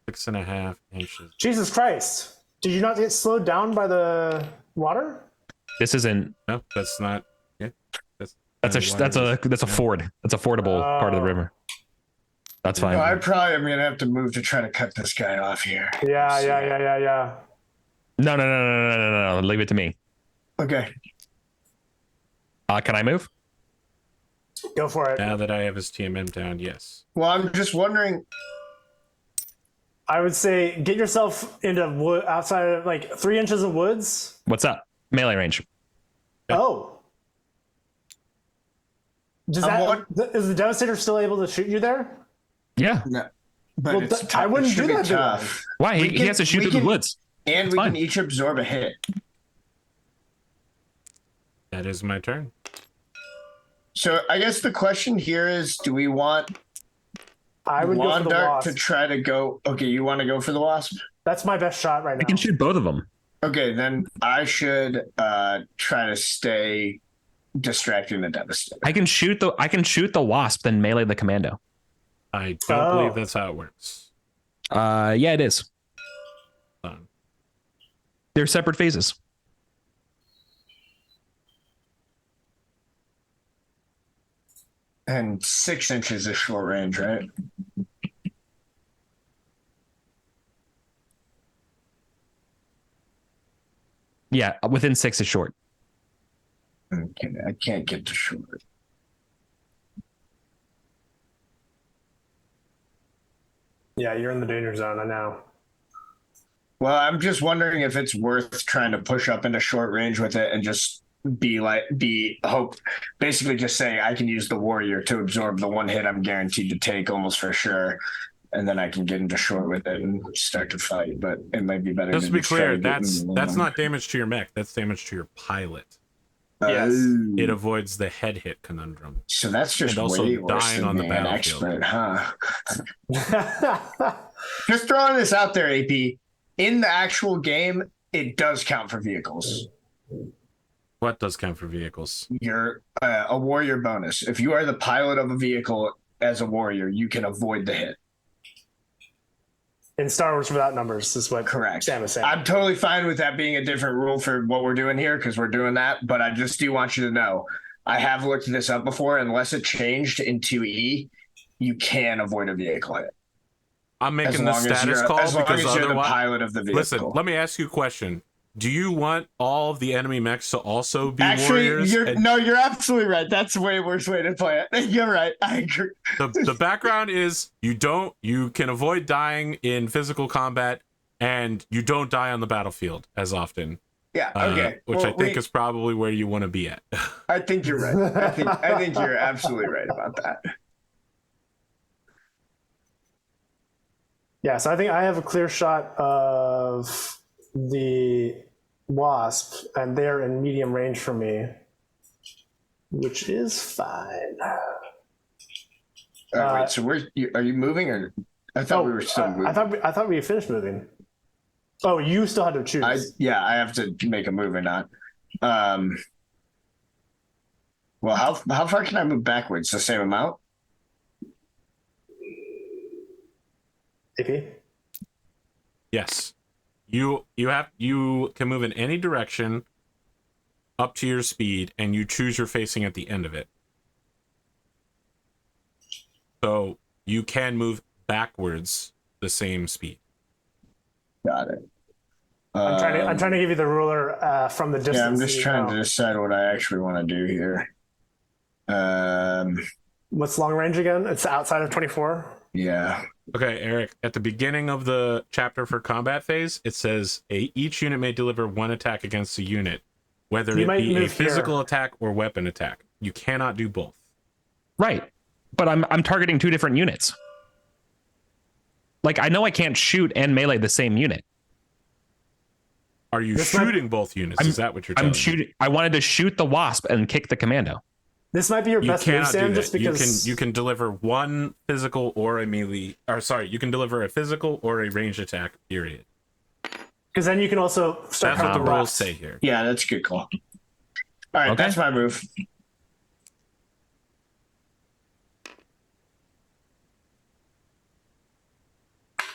6.5 inches. Jesus Christ. Did you not get slowed down by the water? This isn't. No, that's not. Yeah, That's a ford. That's a fordable part of the river. That's fine. No, I probably am gonna have to move to try to cut this guy off here. Yeah. No. Leave it to me. Okay. Can I move? Go for it. Now that I have his TMM down, yes. Well, I'm just wondering. I would say get yourself into wood outside of like 3 inches of woods. What's up? Melee range. Oh. Is the Devastator still able to shoot you there? Yeah. No, but Well, it's I wouldn't it should do be that to tough. Why? We He can- has to shoot we through the can- woods. And we fine. can each absorb a hit. That is my turn. So I guess the question here is, do we want I would go for the Wandart wasp. to try to go? Okay, you want to go for the wasp? That's my best shot right I now. can shoot both of them. Okay, then I should try to stay distracting the Devastator. I can shoot the wasp, then melee the commando. I don't believe that's how it works. Yeah, it is. Um, They're separate phases. And 6 inches is short range, right? Yeah, within 6 is short. Okay, I can't get to short. Yeah, you're in the danger zone. I know. Well, I'm just wondering if it's worth trying to push up into short range with it and just basically just saying I can use the warrior to absorb the one hit I'm guaranteed to take almost for sure, and then I can get into short with it and start to fight. But it might be better. Just to be clear, that's not damage to your mech. That's damage to your pilot. Yes. It avoids the head hit conundrum. So that's just and also way worse dying than on the an battlefield. expert, huh? Just throwing this out there, AP. In the actual game, it does count for vehicles. What does count for vehicles? You're a warrior bonus. If you are the pilot of a vehicle as a warrior, you can avoid the hit. In Star Wars Without Numbers is what Correct. Sam is saying. I'm totally fine with that being a different rule for what we're doing here because we're doing that. But I just do want you to know, I have looked this up before. Unless it changed in 2E, you can avoid a vehicle hit. I'm making the status call as long because as you're the otherwise, pilot of the vehicle. listen, let me ask you a question. Do you want all of the enemy mechs to also be Actually, warriors? you're absolutely right. That's a way worse way to play it. You're right. I agree. The background is you can avoid dying in physical combat, and you don't die on the battlefield as often. Yeah. Okay. Which I think is probably where you want to be at. I think you're right. I think you're absolutely right about that. Yeah, so I think I have a clear shot of the wasp, and they're in medium range for me, which is fine. Wait, so are you moving, or I thought we were still moving? I thought we had finished moving. Oh, you still had to choose. I have to make a move or not. Well, how far can I move backwards? The same amount? AP? Yes. You can move in any direction up to your speed, and you choose your facing at the end of it. So you can move backwards the same speed. Got it. I'm trying to give you the ruler from the distance. Yeah, I'm just trying to decide what I actually want to do here. What's long range again? It's outside of 24. Yeah. Okay, Eric, at the beginning of the chapter for combat phase, it says each unit may deliver one attack against a unit, whether it be a physical attack or weapon attack. You cannot do both. Right. But I'm targeting two different units. Like, I know I can't shoot and melee the same unit. Are you shooting both units? Is that what you're telling me? I wanted to shoot the wasp and kick the commando. This might be your best move, Sam, just because you can deliver one physical or a melee, or sorry, you can deliver a physical or a ranged attack, period. Because then you can also start. That's what the rules say here. Yeah, that's a good call. All right, Okay. That's my move.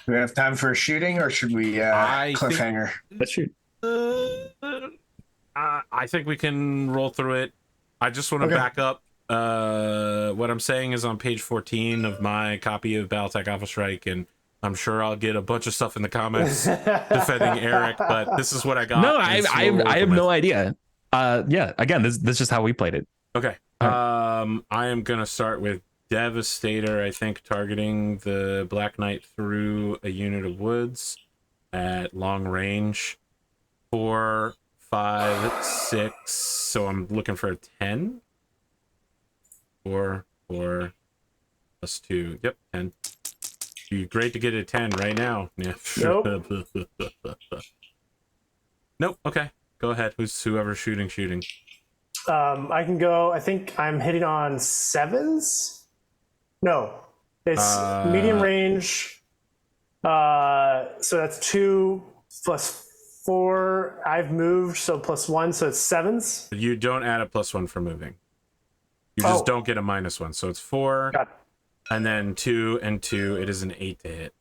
Do we have time for a shooting, or should we cliffhanger? Let's shoot. I think we can roll through it. I just want to back up. What I'm saying is on page 14 of my copy of Battletech Alpha Strike, and I'm sure I'll get a bunch of stuff in the comments defending Eric, but this is what I got. No, I have no idea. Yeah, again, this is how we played it. Okay. I am going to start with Devastator, I think, targeting the Black Knight through a unit of woods at long range. 4, 5, 6. So I'm looking for a 10. 4, 4, plus 2. Yep, 10. Be great to get a 10 right now. Yeah. Nope. Nope. Okay. Go ahead. Whoever's shooting. I can go. I think I'm hitting on 7s. No, it's medium range. So that's 2 plus 4. I've moved, so plus 1, so it's 7s. You don't add a +1 for moving. You just don't get a -1. So it's 4, and then 2 and 2. It is an 8 to hit.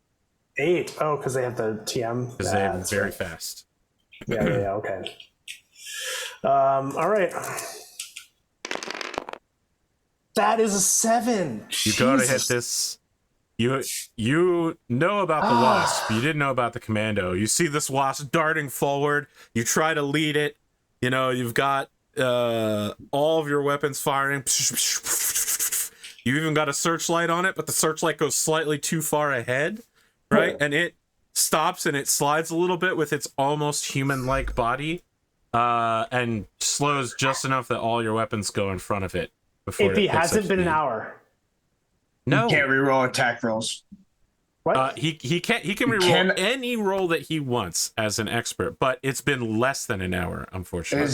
8. Oh, because they have the TM. Because they have very fast. Yeah. Okay. All right. That is a 7. You go to hit this. You know about the wasp. You didn't know about the commando. You see this wasp darting forward. You try to lead it. You know, you've got all of your weapons firing. You even got a searchlight on it, but the searchlight goes slightly too far ahead, right? And it stops and it slides a little bit with its almost human-like body, and slows just enough that all your weapons go in front of it. Before AP hasn't been an hour. No, You can't reroll attack rolls. What? he can reroll any roll that he wants as an expert, but it's been less than an hour, unfortunately.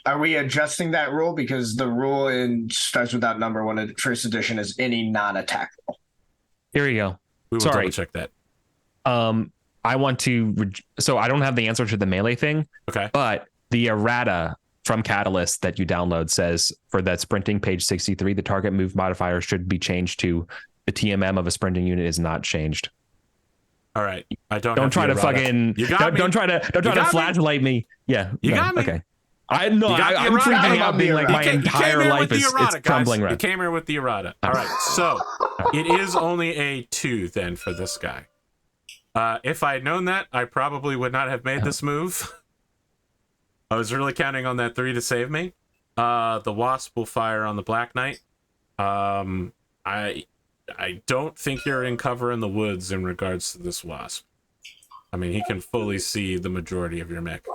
Are we adjusting that rule? Because the rule in Starts Without Number one in first edition is any non-attack roll. Here we go. We will double check that. I want to. So I don't have the answer to the melee thing. Okay. But the errata from Catalyst that you download says for that sprinting page 63, the target move modifier should be changed to the TMM of a sprinting unit is not changed. All right. I don't try to fucking. Don't try to flashlight me. Yeah. You got me. Okay. I'm freaking out being like my entire life is crumbling right. You came here with the errata. All right. So it is only a 2 then for this guy. If I had known that, I probably would not have made this move. I was really counting on that 3 to save me. The wasp will fire on the Black Knight. I don't think you're in cover in the woods in regards to this wasp. I mean, he can fully see the majority of your mech.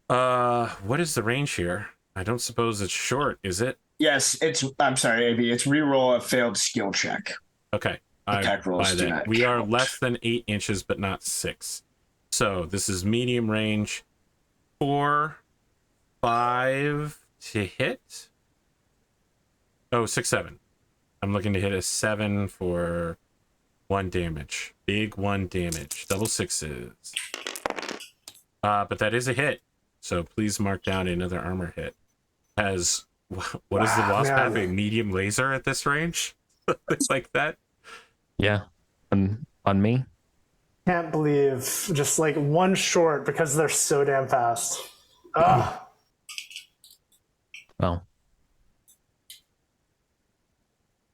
What is the range here? I don't suppose it's short, is it? Yes, I'm sorry, AB. It's reroll a failed skill check. Okay. Attack rolls do not We are count. less than 8 inches, but not 6. So this is medium range. 4, 5 to hit. Oh, 6, 7. I'm looking to hit a 7 for 1 damage. Big 1 damage. Double 6s. But that is a hit. So please mark down another armor hit. What does the wasp have? A medium laser at this range? Like that? Yeah. On me. Can't believe just like 1 short because they're so damn fast. Ugh. Well.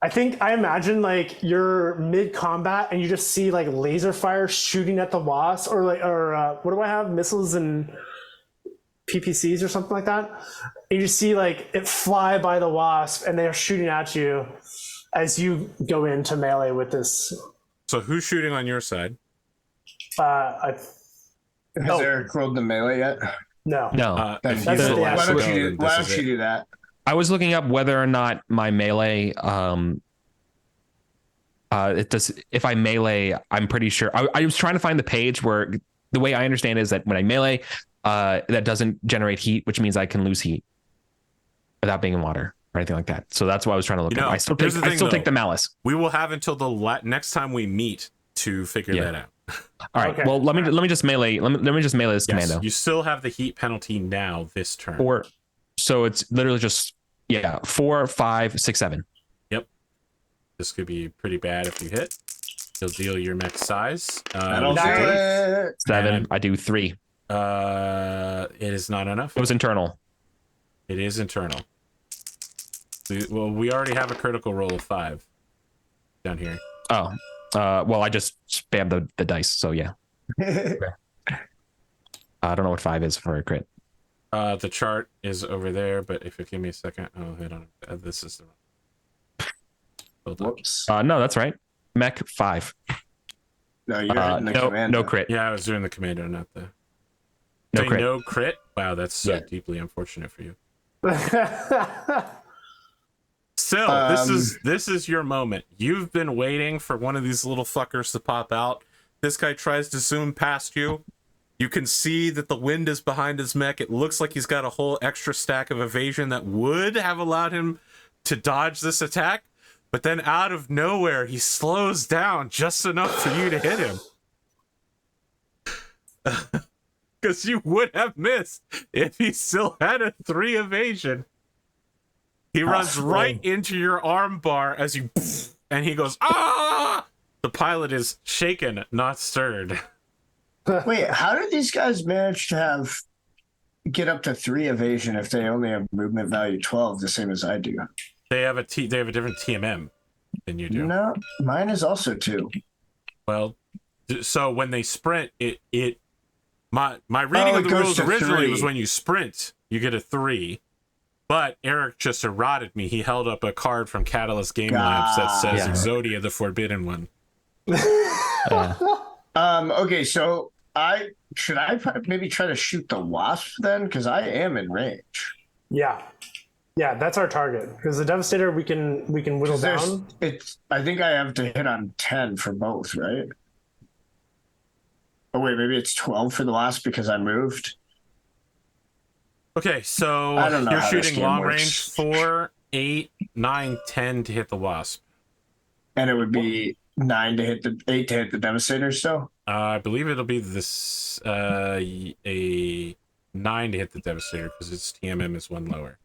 I imagine like you're mid combat and you just see like laser fire shooting at the wasp or what do I have? Missiles and PPCs or something like that. And you just see like it fly by the wasp and they're shooting at you as you go into melee with this. So who's shooting on your side? Has Eric rolled the melee yet? No. If Why you select don't go, you then this is it. do that? I was looking up whether or not my melee it does. If I melee, I'm pretty sure. I was trying to find the page where the way I understand is that when I melee, that doesn't generate heat, which means I can lose heat without being in water or anything like that. So that's what I was trying to look at. I still take the malice. We will have until the next time we meet to figure that out. All right. Okay. Well, let me just melee. Let me just melee this commando. You still have the heat penalty now this turn. So it's literally just 4, 5, 6, 7. Yep. This could be pretty bad if you hit. You'll deal your mech size. 7. I do 3. It is not enough. It was internal. It is internal. Well, we already have a critical roll of 5 down here. Oh. Well, I just spammed the dice, so yeah. Okay. I don't know what 5 is for a crit. The chart is over there, but if you give me a second, I'll hit on it. This is the wrong. Whoops. No, that's right. Mech 5. No, you're in the commando. No crit. Yeah, I was doing the commando, not the. No crit. No crit. Wow, that's so deeply unfortunate for you. Still, this is your moment. You've been waiting for one of these little fuckers to pop out. This guy tries to zoom past you. You can see that the wind is behind his mech. It looks like he's got a whole extra stack of evasion that would have allowed him to dodge this attack. But then out of nowhere, he slows down just enough for you to hit him. Because you would have missed if he still had a 3 evasion. He runs right into your arm bar as you... And he goes, ah! The pilot is shaken, not stirred. Wait, how did these guys manage to have get up to 3 evasion if they only have movement value 12, the same as I do? They have a different TMM than you do. No, mine is also 2. Well, so when they sprint, my reading of the rules originally was when you sprint, you get a 3. But Eric just eroded me. He held up a card from Catalyst Game Labs that says Exodia, the Forbidden One. Okay, so should I maybe try to shoot the wasp then? Because I am in range. Yeah, that's our target. Because the Devastator we can whittle down. I think I have to hit on 10 for both, right? Oh wait, maybe it's 12 for the wasp because I moved. Okay, so you're shooting long range 4, 8, 9, 10 to hit the wasp. And it would be 8 to hit the Devastator still? I believe it'll be a 9 to hit the Devastator because its TMM is 1 lower.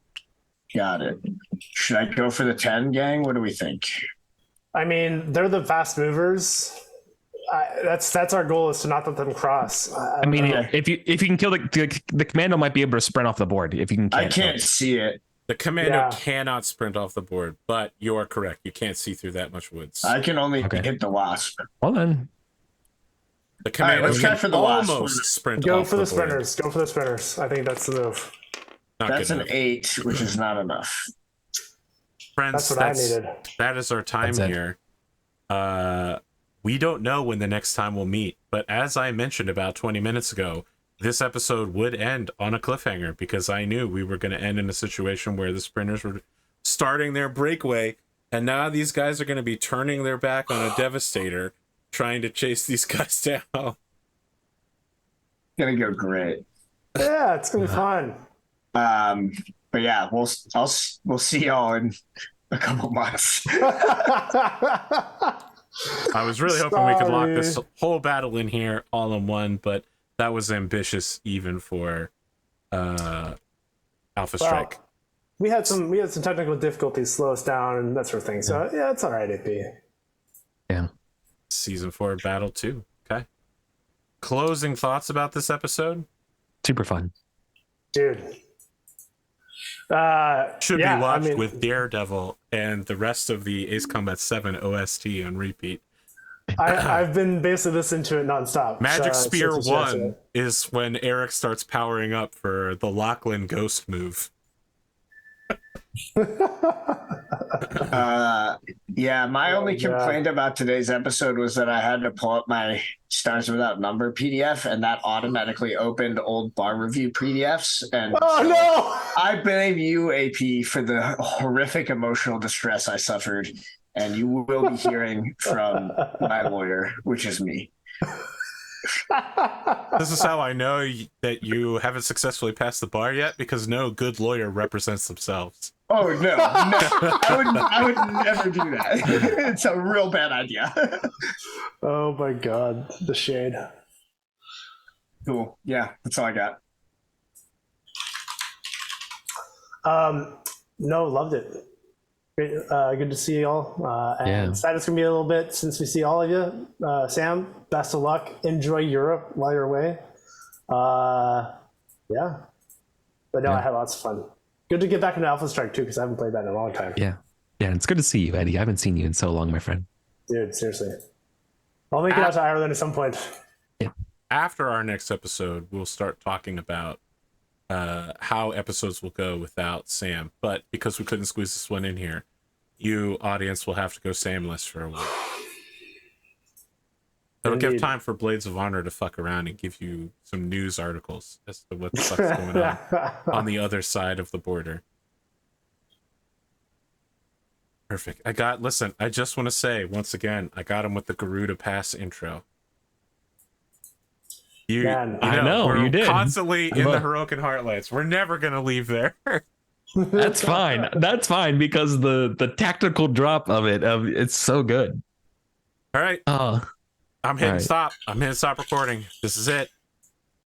Got it. Should I go for the 10, gang? What do we think? I mean, they're the fast movers. That's our goal, is to not let them cross. I mean, if you can kill the commando, might be able to sprint off the board. If you can, I can't see it. The commando cannot sprint off the board, but you are correct. You can't see through that much woods. I can only hit the wasp. Well then, the commando let's try for the almost wasp. sprint. Go off for the board. sprinters. Go for the sprinters. I think that's the move. That's an 8, which is not enough. Friends, that's what I needed. That is our time here. We don't know when the next time we'll meet, but as I mentioned about 20 minutes ago, this episode would end on a cliffhanger because I knew we were going to end in a situation where the sprinters were starting their breakaway, and now these guys are going to be turning their back on a Devastator, trying to chase these guys down. Gonna go great. Yeah, it's gonna be fun. But yeah, we'll see y'all in a couple months. I was really hoping we could lock this whole battle in here all in one, but that was ambitious even for Alpha Strike. We had some technical difficulties slow us down and that sort of thing. So yeah, it's all right, AP. Yeah. Season 4 Battle 2. Okay. Closing thoughts about this episode? Super fun. Dude. Should be watched with Daredevil and the rest of the Ace Combat 7 OST on repeat. I've been basically listening to it nonstop. Magic Spear 1 is when Eric starts powering up for the Lachlan Ghost move. My only complaint about today's episode was that I had to pull up my Stars Without Number PDF, and that automatically opened old bar review PDFs. And I blame you, AP, for the horrific emotional distress I suffered, and you will be hearing from my lawyer, which is me. This is how I know that you haven't successfully passed the bar yet, because no good lawyer represents themselves. Oh no! I would never do that. It's a real bad idea. Oh my god, the shade. Cool. Yeah, that's all I got. No, loved it. Great, good to see y'all. And sad it's gonna be a little bit since we see all of you. Sam, best of luck. Enjoy Europe while you're away. But no, I had lots of fun. Good to get back into Alpha Strike too, because I haven't played that in a long time. Yeah, it's good to see you, Eddie. I haven't seen you in so long, my friend. Dude, seriously. I'll make it out to Ireland at some point. Yeah. After our next episode, we'll start talking about how episodes will go without Sam. But because we couldn't squeeze this one in here, you audience will have to go Samless for a while. It'll give time for Blades of Honor to fuck around and give you some news articles as to what the fuck's going on the other side of the border. Perfect. I just want to say once again, I got him with the Garuda Pass intro. You know you did. Constantly in the Heroic Heartlands. We're never gonna leave there. That's fine. That's fine because the tactical drop of it's so good. All right. I'm hitting stop. I'm hitting stop recording. This is it.